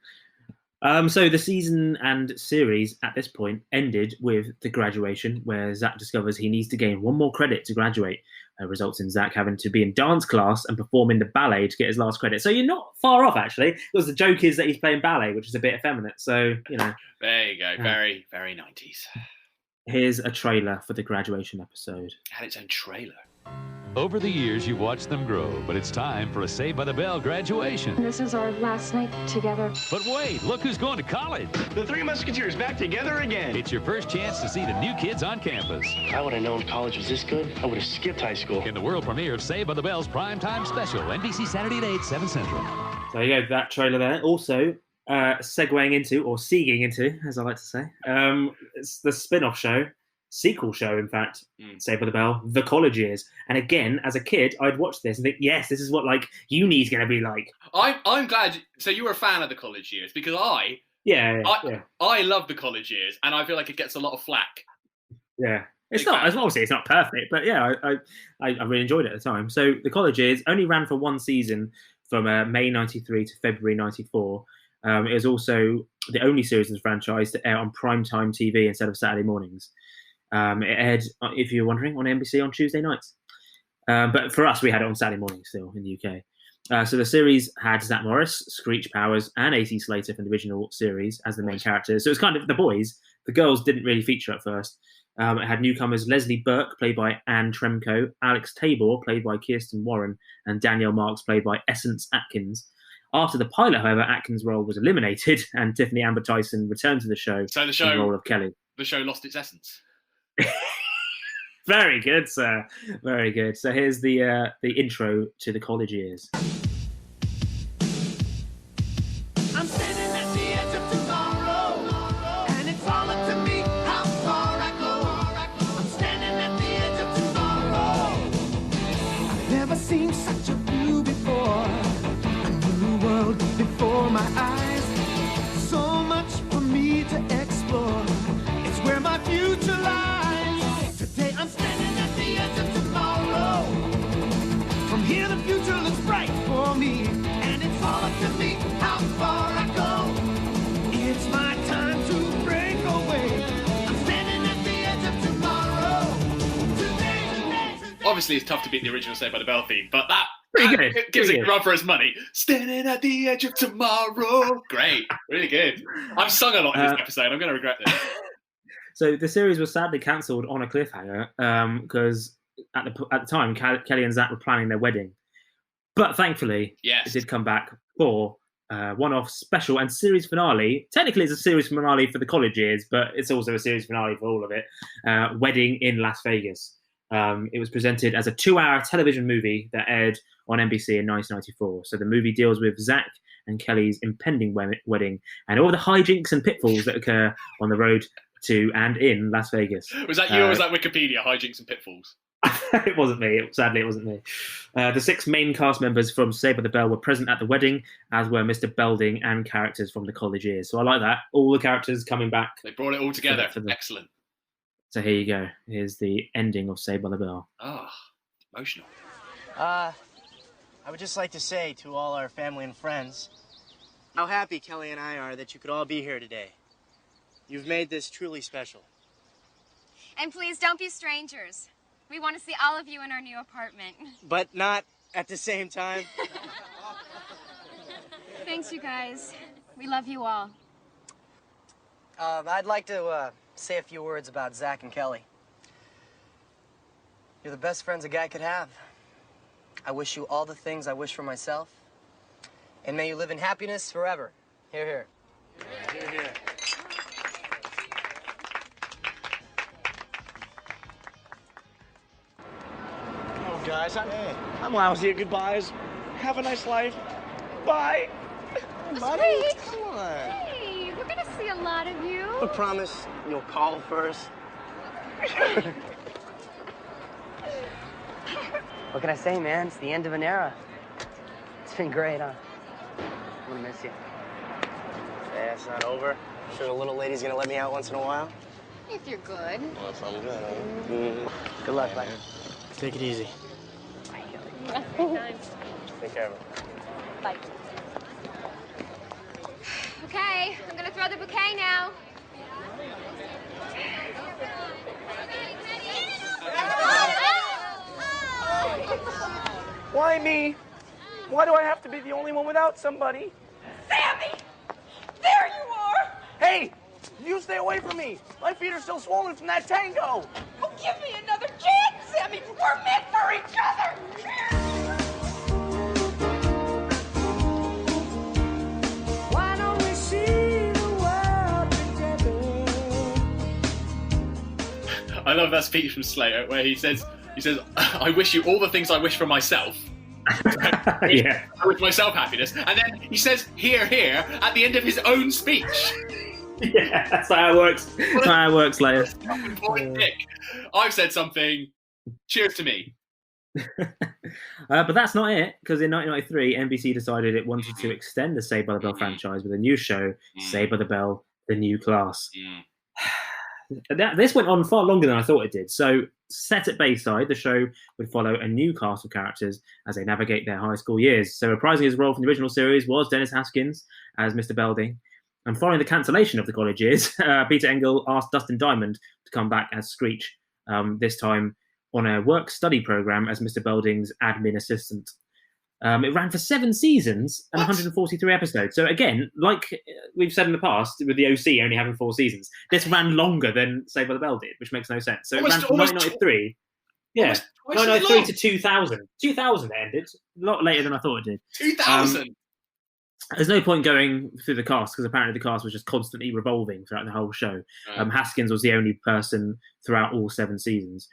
So the season and series at this point ended with the graduation, where Zack discovers he needs to gain one more credit to graduate. Results in Zack having to be in dance class and perform in the ballet to get his last credit. So you're not far off, actually, because the joke is that he's playing ballet, which is a bit effeminate. So, There you go. Very, very 90s. Here's a trailer for the graduation episode. Had its own trailer. Over the years, you've watched them grow, but it's time for a Saved by the Bell graduation. This is our last night together. But wait, look who's going to college. The Three Musketeers back together again. It's your first chance to see the new kids on campus. If I would have known college was this good, I would have skipped high school. In the world premiere of Saved by the Bell's primetime special, NBC Saturday at 8, 7 Central. So you go, that trailer there. Also, segueing into, as I like to say, it's the spin-off show. Sequel show, in fact, Saved by the Bell, The College Years. And again, as a kid, I'd watch this and think, yes, this is what uni's going to be like. I'm glad. So you were a fan of The College Years because I love The College Years, and I feel like it gets a lot of flack. Yeah, it's not perfect, but yeah, I really enjoyed it at the time. So The College Years only ran for one season from May '93 to February '94. It was also the only series in the franchise to air on primetime TV instead of Saturday mornings. It aired, if you're wondering, on NBC on Tuesday nights. But for us, we had it on Saturday morning still in the UK. So the series had Zack Morris, Screech Powers, and A.C. Slater from the original series as the main characters. So it was kind of the boys. The girls didn't really feature at first. It had newcomers Leslie Burke, played by Anne Tremco, Alex Tabor, played by Kirsten Warren, and Danielle Marks, played by Essence Atkins. After the pilot, however, Atkins' role was eliminated, and Tiffany Amber Tyson returned to the show in the role of Kelly. The show lost its essence. Very good, sir. Very good. So here's the intro to The College Years. I'm standing at the edge Never seen such a view before. A new world before my eyes. So much for me to explore. It's where my future lies. Today I'm standing at the edge of tomorrow. From here the future looks bright for me. And it's all up to me how far I go. It's my time to break away. I'm standing at the edge of tomorrow. Today. Obviously, it's tough to beat the original Saved by the Bell theme, but that Pretty good. it gives Pretty it good. a run for his money. Standing at the edge of tomorrow. Great. Really good. I've sung a lot in this episode. I'm going to regret this. So the series was sadly cancelled on a cliffhanger because at the time, Kelly and Zack were planning their wedding. But thankfully, Yes. it did come back for one-off special and series finale. Technically, it's a series finale for the college years, but it's also a series finale for all of it. Wedding in Las Vegas. It was presented as a 2-hour television movie that aired on NBC in 1994. So the movie deals with Zack and Kelly's impending wedding and all the hijinks and pitfalls that occur on the road to and in Las Vegas. Was that you or was that Wikipedia, hijinks and pitfalls? It wasn't me. Sadly, it wasn't me. The 6 main cast members from Saved by the Bell were present at the wedding, as were Mr. Belding and characters from the college years. So I like that. All the characters coming back. They brought it all together. For the- Excellent. So here you go. Here's the ending of Saved by the Bell. Ah, emotional. I would just like to say to all our family and friends how happy Kelly and I are that you could all be here today. You've made this truly special. And please don't be strangers. We want to see all of you in our new apartment. But not at the same time. Thanks, you guys. We love you all. I'd like to say a few words about Zack and Kelly. You're the best friends a guy could have. I wish you all the things I wish for myself. And may you live in happiness forever. Hear, hear. Hear, hear. Oh, guys, I'm lousy at goodbyes. Have a nice life. Bye. Buddy, Screech. come on. Hey, we're going to see a lot of you. I promise you'll call first. What can I say, man? It's the end of an era. It's been great, huh? I'm gonna miss you. Yeah, it's not over. Sure the little lady's gonna let me out once in a while? If you're good. Well, if I'm good, Good luck, buddy. Take it easy. Bye. Take care of it. Bye. Okay, I'm going to throw the bouquet now. Why me? Why do I have to be the only one without somebody? Sammy! There you are! Hey! You stay away from me! My feet are still swollen from that tango! Oh, give me another chance, Sammy! We're meant for each other! Why don't we see the world together? I love that speech from Slater where he says, I wish you all the things I wish for myself. Yeah. I wish myself happiness. And then he says, here, here, at the end of his own speech. Yeah, that's how it works. That's how it works, Leia. Dick. I've said something. Cheers to me. But that's not it, because in 1993, NBC decided it wanted to extend the Saved by the Bell franchise with a new show, Saved by the Bell, The New Class. This went on far longer than I thought it did. So, set at Bayside, the show would follow a new cast of characters as they navigate their high school years. So, reprising his role from the original series was Dennis Haskins as Mr. Belding. And following the cancellation of the college years, Peter Engel asked Dustin Diamond to come back as Screech, this time on a work-study program as Mr. Belding's admin assistant. It ran for 7 seasons and 143 episodes. So again, like we've said in the past, with the OC only having 4 seasons, this ran longer than Saved by the Bell did, which makes no sense. So it ran from 1993. Yeah, 1993 to 2000. 2000 it ended. A lot later than I thought it did. 2000? There's no point going through the cast because apparently the cast was just constantly revolving throughout the whole show. Haskins was the only person throughout all 7 seasons.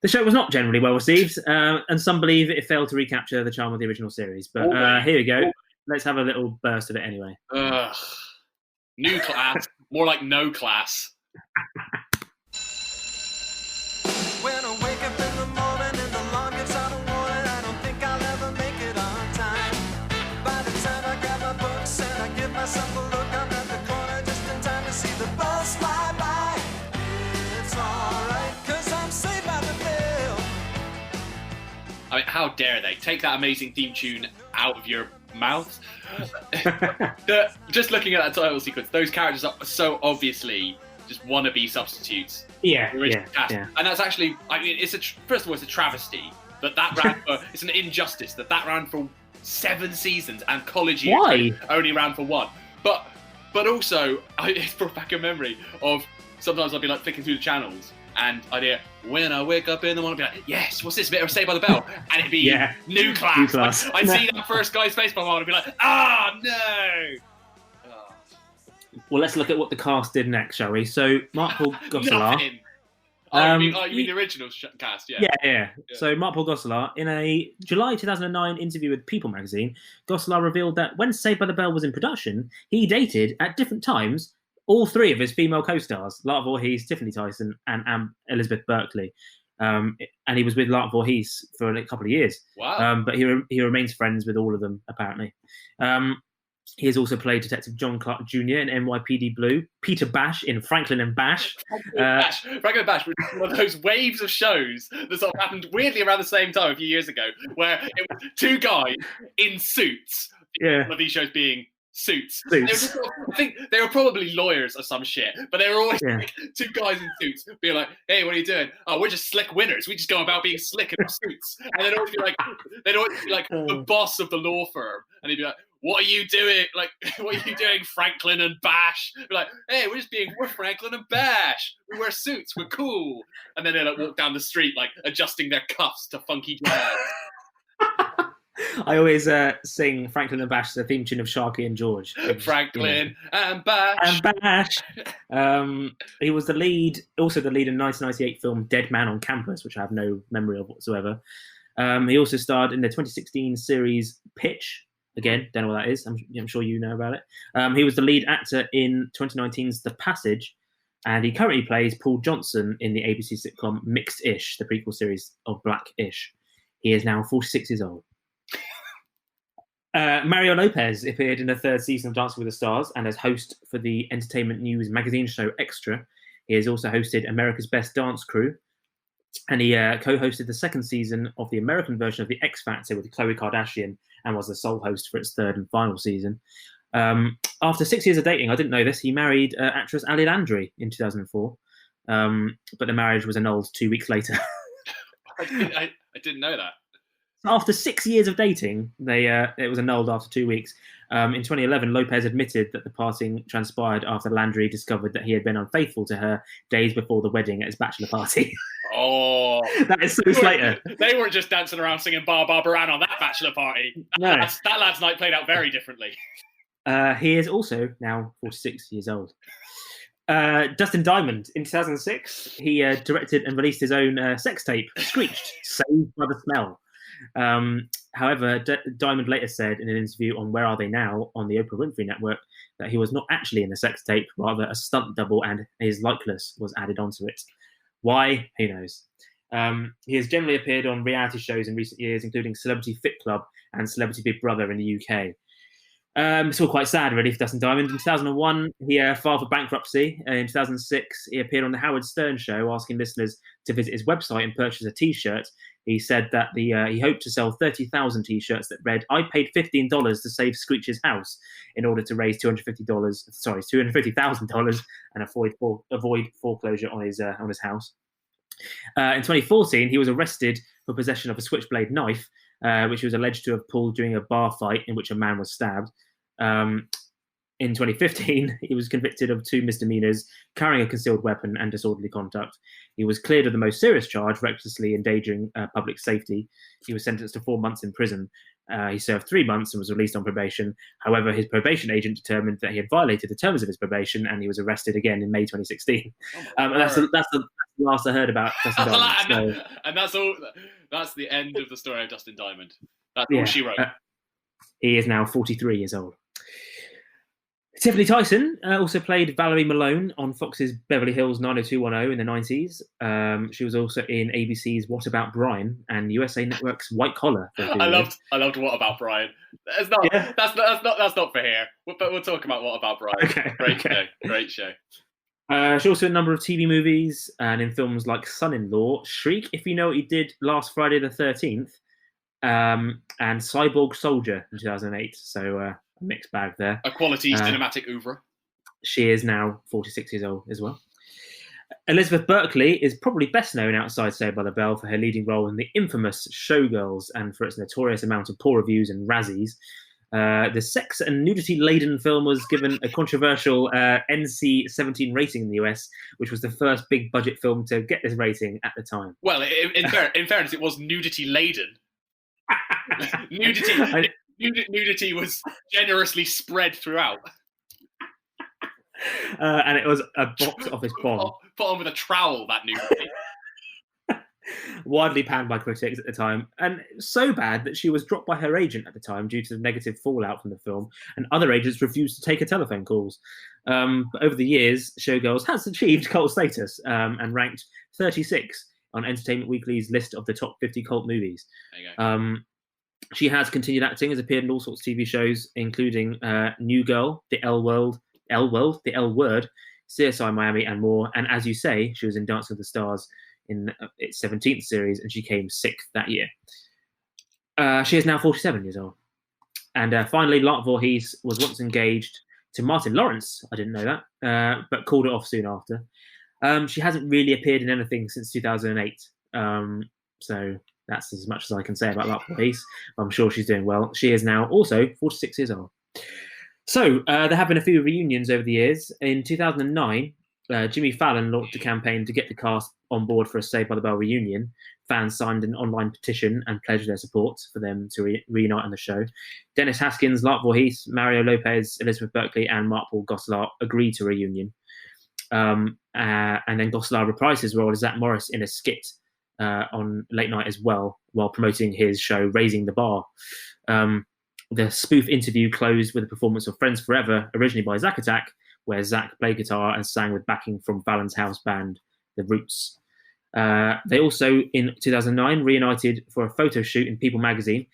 The show was not generally well received, and some believe it failed to recapture the charm of the original series. But here we go. Let's have a little burst of it anyway. New class. More like no class. When I wake up in the morning and the alarm gets out of how dare they take that amazing theme tune out of your mouth? Just looking at that title sequence, those characters are so obviously just wannabe substitutes. Yeah, for the original yeah, cast. yeah. And that's actually, I mean, first of all, it's a travesty that ran for, it's an injustice that ran for 7 seasons and college years Why? only ran for 1. But also, it's brought back a memory of sometimes I'd be like flicking through the channels and I'd hear, when I wake up in the morning, I'd be like, yes, what's this bit of Saved by the Bell? And it'd be New Class. I'd see that first guy's face by and I'd be like, no! Well, let's look at what the cast did next, shall we? So, Mark Paul Gosselaar. Nothing. You mean the original cast? Yeah. Yeah. So, Mark Paul Gosselaar, in a July 2009 interview with People magazine, Gosselaar revealed that when Saved by the Bell was in production, he dated, at different times, all 3 of his female co-stars, Lara Voorhees, Tiffany Tyson, and Elizabeth Berkley. And he was with Lara Voorhees for a couple of years. Wow. But he remains friends with all of them, apparently. He has also played Detective John Clark Jr. in NYPD Blue, Peter Bash in Franklin and Bash. Franklin and Bash was one of those waves of shows that sort of happened weirdly around the same time a few years ago, where it was 2 guys in suits. Yeah. One of these shows being Suits. They were just I think they were probably lawyers or some shit, but they were always like 2 guys in suits being like, hey, what are you doing? Oh, we're just slick winners. We just go about being slick in our suits. And they'd always be like the boss of the law firm. And he'd be like, what are you doing? Like, what are you doing, Franklin and Bash? Be like, hey, we're Franklin and Bash. We wear suits. We're cool. And then they like walk down the street, like adjusting their cuffs to funky jazz. I always sing Franklin and Bash, the theme tune of Sharky and George. Franklin and Bash. He was also the lead in 1998 film Dead Man on Campus, which I have no memory of whatsoever. He also starred in the 2016 series Pitch. Again, don't know what that is. I'm sure you know about it. He was the lead actor in 2019's The Passage, and he currently plays Paul Johnson in the ABC sitcom Mixed-ish, the prequel series of Black-ish. He is now 46 years old. Mario Lopez appeared in the 3rd season of Dancing with the Stars and as host for the entertainment news magazine show Extra. He has also hosted America's Best Dance Crew, and he co-hosted the 2nd season of the American version of The X Factor with Khloe Kardashian and was the sole host for its 3rd and final season. After 6 years of dating, I didn't know this, he married actress Ali Landry in 2004, but the marriage was annulled 2 weeks later. I didn't know that. After 6 years of dating, it was annulled after 2 weeks. In 2011, Lopez admitted that the parting transpired after Landry discovered that he had been unfaithful to her days before the wedding at his bachelor party. Oh, that is so Slater. They weren't just dancing around singing Bar Barbara on that bachelor party. That lad's night played out very differently. He is also now 46 years old. Dustin Diamond, in 2006, he directed and released his own sex tape, Screeched, Saved by the Smell. However, Diamond later said in an interview on Where Are They Now on the Oprah Winfrey Network that he was not actually in the sex tape, rather a stunt double, and his likeness was added onto it. Why? Who knows? He has generally appeared on reality shows in recent years, including Celebrity Fit Club and Celebrity Big Brother in the UK. It's all quite sad, really, for Dustin Diamond. In 2001, he filed for bankruptcy. In 2006, he appeared on the Howard Stern show, asking listeners to visit his website and purchase a T-shirt. He said that he hoped to sell 30,000 T-shirts that read, "I paid $15 to save Screech's house," in order to raise $250,000 and avoid foreclosure on his house. In 2014, he was arrested for possession of a switchblade knife, which he was alleged to have pulled during a bar fight in which a man was stabbed. In 2015, he was convicted of 2 misdemeanors, carrying a concealed weapon and disorderly conduct. He was cleared of the most serious charge, recklessly endangering public safety. He was sentenced to 4 months in prison. He served 3 months and was released on probation. However, his probation agent determined that he had violated the terms of his probation, and he was arrested again in May 2016. And that's the last I heard about Dustin Diamond. And that's all. That's the end of the story of Dustin Diamond. That's all she wrote. He is now 43 years old. Tiffany Tyson also played Valerie Malone on Fox's Beverly Hills 90210 in the 90s. She was also in ABC's What About Brian and USA Network's White Collar. I loved What About Brian. That's not for here. But we'll talk about What About Brian. Okay, Great show. She also in a number of TV movies and in films like Son-in-Law, Shriek, If You Know What You Did Last Friday the 13th, and Cyborg Soldier in 2008. So a mixed bag there. A quality cinematic oeuvre. She is now 46 years old as well. Elizabeth Berkley is probably best known outside Saved by the Bell for her leading role in the infamous Showgirls and for its notorious amount of poor reviews and Razzies. The sex and nudity-laden film was given a controversial NC-17 rating in the US, which was the first big-budget film to get this rating at the time. Well, in fairness, it was nudity-laden. Nudity was generously spread throughout. And it was a box office bomb. Put on with a trowel, that nudity. Widely panned by critics at the time, and so bad that she was dropped by her agent at the time due to the negative fallout from the film, and other agents refused to take her telephone calls. But over the years, Showgirls has achieved cult status and ranked 36 on Entertainment Weekly's list of the top 50 cult movies. There you go. She has continued acting, has appeared in all sorts of TV shows, including New Girl, The L Word, CSI Miami, and more. And as you say, she was in Dancing with the Stars in its 17th series, and she came 6th that year. She is now 47 years old. And finally, Lark Voorhees was once engaged to Martin Lawrence. I didn't know that, but called it off soon after. She hasn't really appeared in anything since 2008. So that's as much as I can say about Lark Voorhees. I'm sure she's doing well. She is now also 46 years old. So there have been a few reunions over the years. In 2009, Jimmy Fallon launched a campaign to get the cast on board for a Saved by the Bell reunion. Fans signed an online petition and pledged their support for them to reunite on the show. Dennis Haskins, Lark Voorhees, Mario Lopez, Elizabeth Berkley, and Mark Paul Gosselaar agreed to reunion. And then Gosselaar reprised his role as Zack Morris in a skit on late night as well, while promoting his show Raising the Bar. The spoof interview closed with a performance of Friends Forever, originally by Zack Attack, where Zack played guitar and sang with backing from Fallon's house band, The Roots. They also, in 2009, reunited for a photo shoot in People magazine.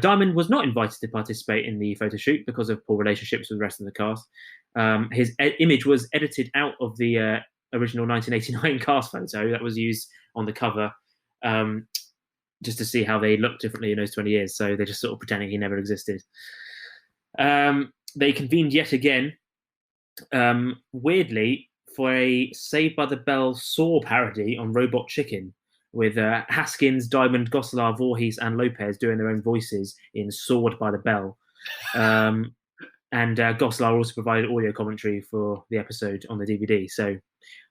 Diamond was not invited to participate in the photo shoot because of poor relationships with the rest of the cast. His image was edited out of the original 1989 cast photo that was used on the cover, just to see how they looked differently in those 20 years. So they're just sort of pretending he never existed. They convened yet again, weirdly, for a Saved by the Bell Saw parody on Robot Chicken, with Haskins, Diamond, Gosselaar, Voorhees, and Lopez doing their own voices in Sawed by the Bell. And Gosselaar also provided audio commentary for the episode on the DVD. So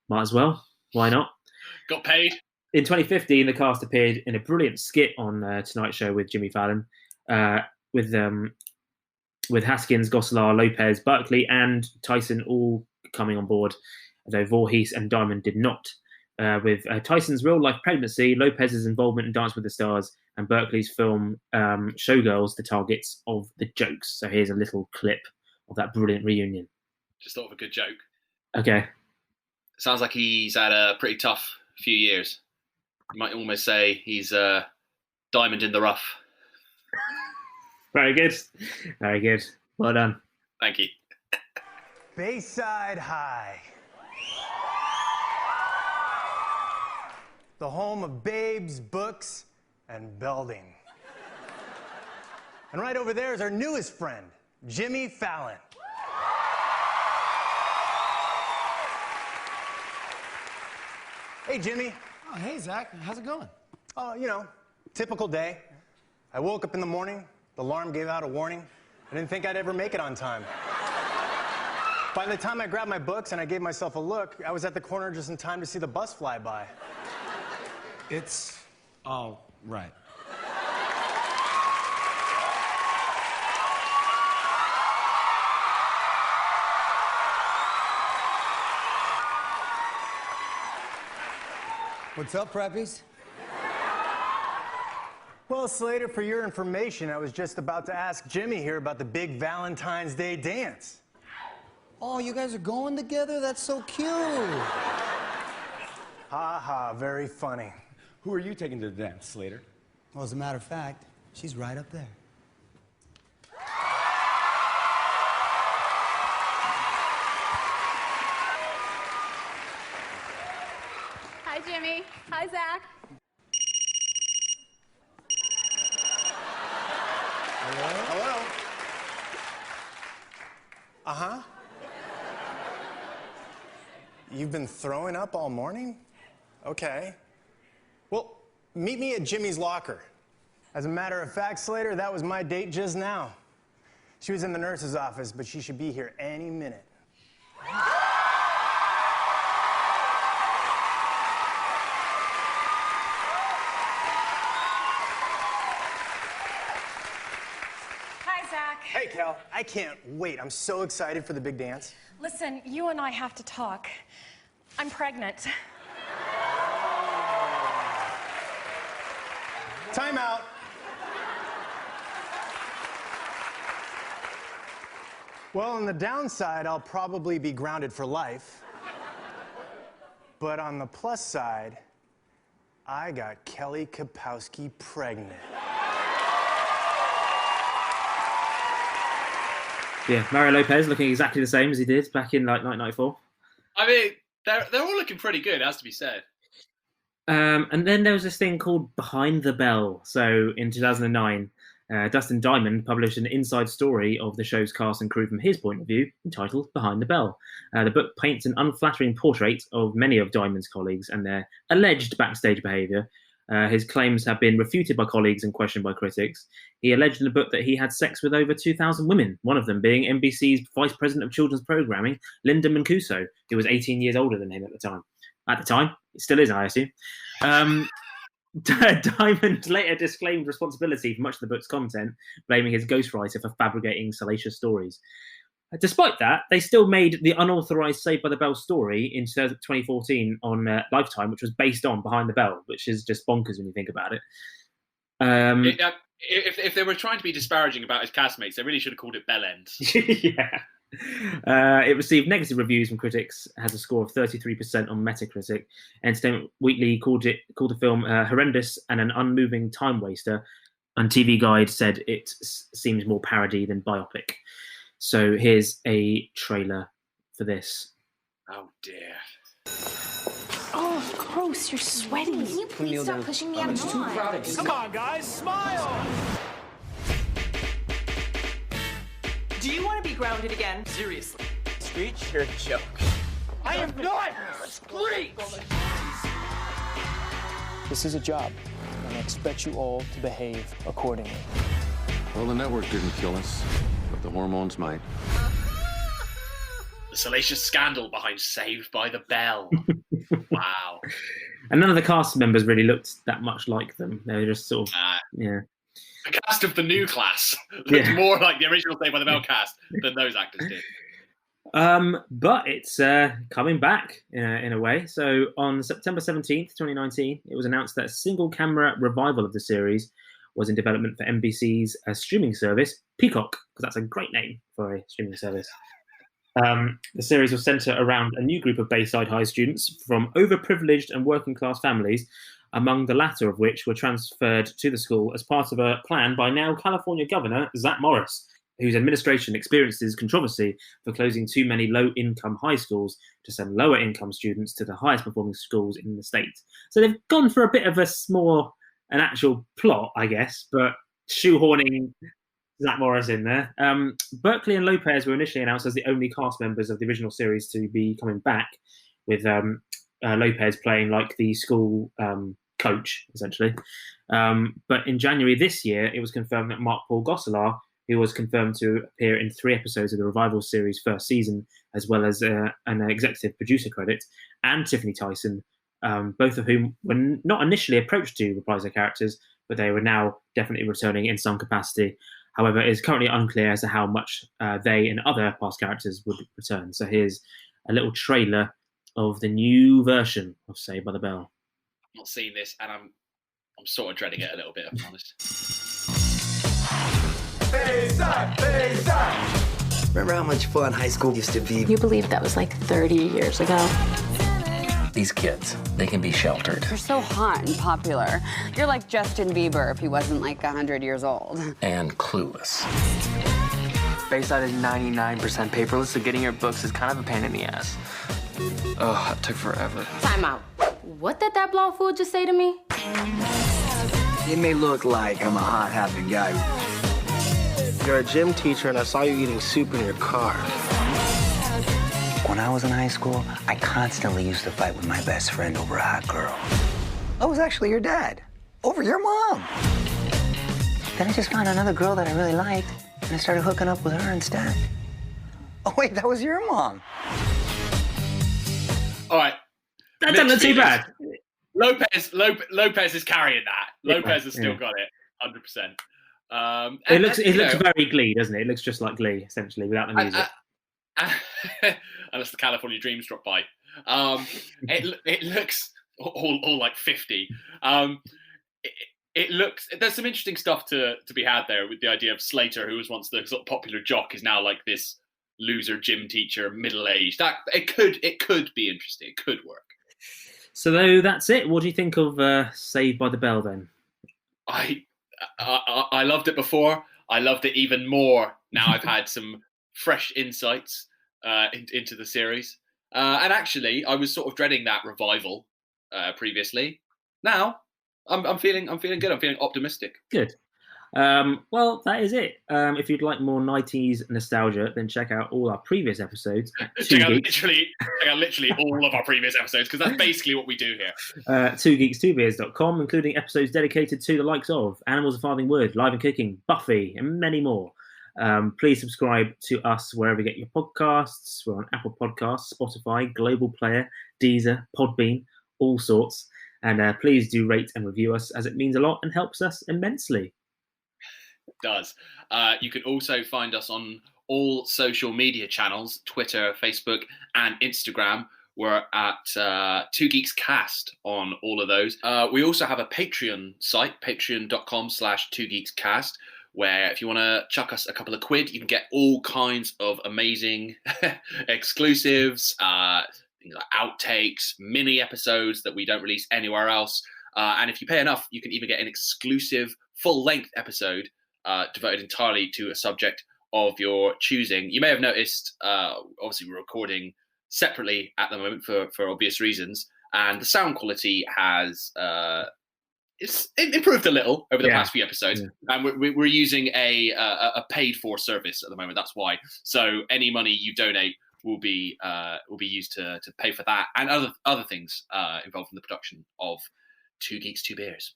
might as well. Why not? Got paid. In 2015, the cast appeared in a brilliant skit on Tonight Show with Jimmy Fallon, with Haskins, Gosselaar, Lopez, Berkley, and Tyson all coming on board, though Voorhees and Diamond did not. With Tyson's real-life pregnancy, Lopez's involvement in Dance with the Stars, and Berkley's film Showgirls, the targets of the jokes. So here's a little clip of that brilliant reunion. Just thought of a good joke. Okay. Sounds like he's had a pretty tough few years. You might almost say he's diamond in the rough. Very good. Very good. Well done. Thank you. Bayside High. The home of babes, books, and belding. And right over there is our newest friend, Jimmy Fallon. Hey, Jimmy. Oh, hey, Zach. How's it going? Oh, you know, typical day. I woke up in the morning, the alarm gave out a warning. I didn't think I'd ever make it on time. By the time I grabbed my books and I gave myself a look, I was at the corner just in time to see the bus fly by. It's all right. What's up, preppies? Well, Slater, for your information, I was just about to ask Jimmy here about the big Valentine's Day dance. Oh, you guys are going together? That's so cute. Ha ha, very funny. Who are you taking to the dance, Slater? Well, as a matter of fact, she's right up there. Hi, Jimmy. Hi, Zach. Hello? Uh-huh. You've been throwing up all morning? Okay. Well, meet me at Jimmy's locker. As a matter of fact, Slater, that was my date just now. She was in the nurse's office, but she should be here any minute. Hi, Zach. Hey, Cal. I can't wait. I'm so excited for the big dance. Listen, you and I have to talk. I'm pregnant. Time out. Well, on the downside, I'll probably be grounded for life. But on the plus side, I got Kelly Kapowski pregnant. Yeah, Mario Lopez looking exactly the same as he did back in like 1994. I mean, they're all looking pretty good, has to be said. And then there was this thing called Behind the Bell. So in 2009, Dustin Diamond published an inside story of the show's cast and crew from his point of view, entitled Behind the Bell. The book paints an unflattering portrait of many of Diamond's colleagues and their alleged backstage behaviour. His claims have been refuted by colleagues and questioned by critics. He alleged in the book that he had sex with over 2,000 women, one of them being NBC's Vice President of Children's Programming, Linda Mancuso, who was 18 years older than him at the time. At the time, it still is, I assume. Diamond later disclaimed responsibility for much of the book's content, blaming his ghostwriter for fabricating salacious stories. Despite that, they still made the unauthorized Saved by the Bell story in 2014 on Lifetime, which was based on Behind the Bell, which is just bonkers when you think about it. If they were trying to be disparaging about his castmates, they really should have called it Bell End. Yeah. It received negative reviews from critics, has a score of 33% on Metacritic. Entertainment Weekly called the film horrendous and an unmoving time waster, and TV Guide said it seems more parody than biopic. So here's a trailer for this. Oh dear. Oh, gross, you're sweating. Can you please stop pushing me out of the line? Come on, guys, smile! Do you want to be grounded again? Seriously. Screech, you're a joke. I am not Screech! This is a job, and I expect you all to behave accordingly. Well, the network didn't kill us, but the hormones might. The salacious scandal behind Saved by the Bell. Wow. And none of the cast members really looked that much like them. They were just sort of, yeah. The cast of the new class looked more like the original Saved by the Bell cast than those actors did. But it's coming back in a way. So on September 17th, 2019, it was announced that a single-camera revival of the series was in development for NBC's streaming service, Peacock, because that's a great name for a streaming service. The series will centre around a new group of Bayside High students from overprivileged and working-class families, among the latter of which were transferred to the school as part of a plan by now California Governor Zack Morris, whose administration experiences controversy for closing too many low-income high schools to send lower-income students to the highest-performing schools in the state. So they've gone for a bit of an actual plot, I guess, but shoehorning Zack Morris in there. Berkeley and Lopez were initially announced as the only cast members of the original series to be coming back, with Lopez playing like the school coach, essentially. But in January this year, it was confirmed that Mark Paul Gosselaar, who was confirmed to appear in 3 episodes of the revival series' first season, as well as an executive producer credit, and Tiffany Tyson, both of whom were not initially approached to reprise their characters, but they were now definitely returning in some capacity. However, it is currently unclear as to how much they and other past characters would return. So here's a little trailer of the new version of Saved by the Bell. I've not seen this, and I'm sort of dreading it a little bit, if I'm honest. Bayside, Bayside! Remember how much fun high school used to be? You believe that was like 30 years ago. These kids, they can be sheltered. You're so hot and popular. You're like Justin Bieber if he wasn't like 100 years old. And clueless. Bayside is 99% paperless, so getting your books is kind of a pain in the ass. Oh, that took forever. Time out. What did that blonde fool just say to me? It may look like I'm a hot, happy guy, You're a gym teacher, and I saw you eating soup in your car. When I was in high school, I constantly used to fight with my best friend over a hot girl. I was actually your dad. Over your mom. Then I just found another girl that I really liked, and I started hooking up with her instead. Oh, wait, that was your mom. All right. That doesn't look too bad. Lopez is carrying that. Lopez has still got it, 100%. It looks very Glee, doesn't it? It looks just like Glee, essentially, without the music. Unless the California Dreams drop by. It looks all like 50. It looks, there's some interesting stuff to be had there with the idea of Slater, who was once the sort of popular jock, is now like this loser gym teacher, middle-aged. That it could be interesting. It could work. So that's it. What do you think of Saved by the Bell then? I loved it before. I loved it even more now. I've had some fresh insights into the series, and actually, I was sort of dreading that revival previously. Now, I'm feeling good. I'm feeling optimistic. Good. Well, that is it. If you'd like more 90s nostalgia, then check out all our previous episodes. Check out literally all of our previous episodes, because that's basically what we do here. 2geeks2beers.com, including episodes dedicated to the likes of Animals of Farthing Wood, Live and Cooking, Buffy, and many more. Please subscribe to us wherever you get your podcasts. We're on Apple Podcasts, Spotify, Global Player, Deezer, Podbean, all sorts. And please do rate and review us, as it means a lot and helps us immensely. It does. You can also find us on all social media channels, Twitter, Facebook, and Instagram. We're at 2 Geeks Cast on all of those. We also have a Patreon site, patreon.com/2geekscast, where if you want to chuck us a couple of quid, you can get all kinds of amazing exclusives, things like outtakes, mini episodes that we don't release anywhere else. And if you pay enough, you can even get an exclusive full-length episode devoted entirely to a subject of your choosing. You may have noticed, obviously we're recording separately at the moment for obvious reasons, and the sound quality has it's improved a little over the past few episodes, and we're using a paid-for service at the moment. That's why. So any money you donate will be used to pay for that and other things involved in the production of 2 Geeks, 2 Beers.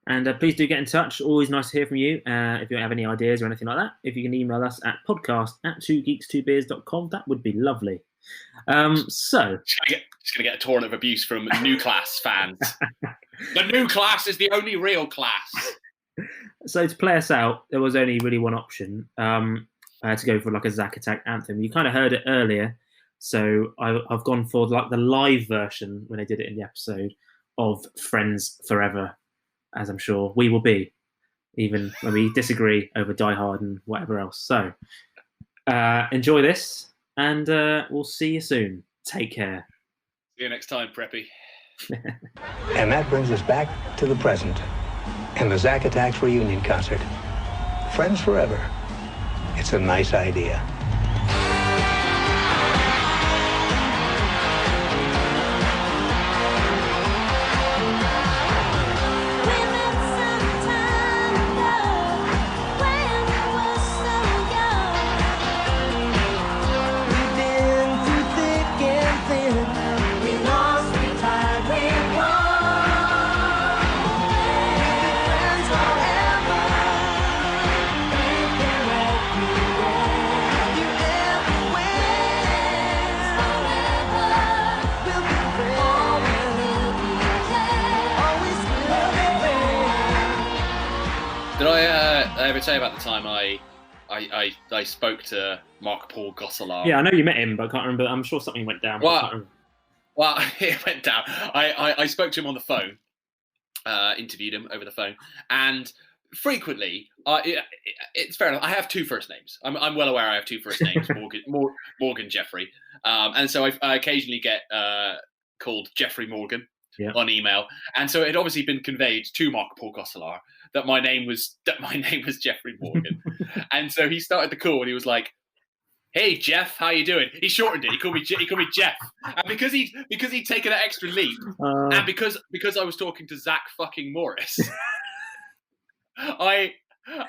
And please do get in touch. Always nice to hear from you. If you have any ideas or anything like that, if you can email us at podcast@2geeks2beers.com, that would be lovely. So just gonna get a torrent of abuse from New Class fans. The New Class is the only real class. So to play us out, there was only really one option. To go for like a Zack Attack anthem. You kind of heard it earlier, so I've gone for like the live version when I did it in the episode of Friends Forever, as I'm sure we will be, even when we disagree over Die Hard and whatever else. So enjoy this, and we'll see you soon. Take care. See you next time, Preppy. And that brings us back to the present and the Zack Attack's reunion concert. Friends Forever. It's a nice idea. Did I ever tell you about the time I spoke to Mark Paul Gosselaar? Yeah, I know you met him, but I can't remember. I'm sure something went down. Well, it went down. I spoke to him on the phone, interviewed him over the phone, and frequently, it's fair enough. I have two first names. I'm well aware I have two first names, Morgan Jeffrey, and so I occasionally get called Jeffrey Morgan on email, and so it had obviously been conveyed to Mark Paul Gosselaar that my name was Jeffrey Morgan, and so he started the call and he was like, "Hey Jeff, how you doing?" He shortened it. He called me Jeff, and because he'd taken an extra leap, and because I was talking to Zack fucking Morris, I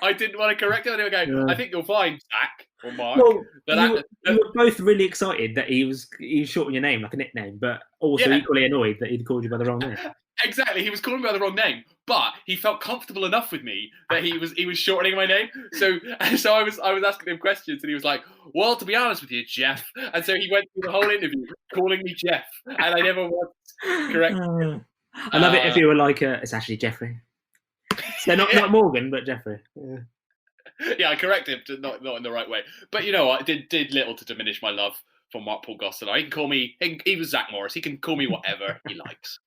I didn't want to correct him. And I go, I think you'll find, Zach or Mark. Well, that you were both really excited that he was shortening your name like a nickname, but also equally annoyed that he'd called you by the wrong name. Exactly, he was calling me by the wrong name, but he felt comfortable enough with me that he was shortening my name. So I was asking him questions, and he was like, "Well, to be honest with you, Jeff," and so he went through the whole interview calling me Jeff, and I never once corrected him. I love it if you were like, "It's actually Jeffrey." So not Morgan, but Jeffrey. Yeah, I corrected him, not in the right way. But you know what? It did little to diminish my love for Mark Paul Gosselaar. He can call me. He was Zack Morris. He can call me whatever he likes.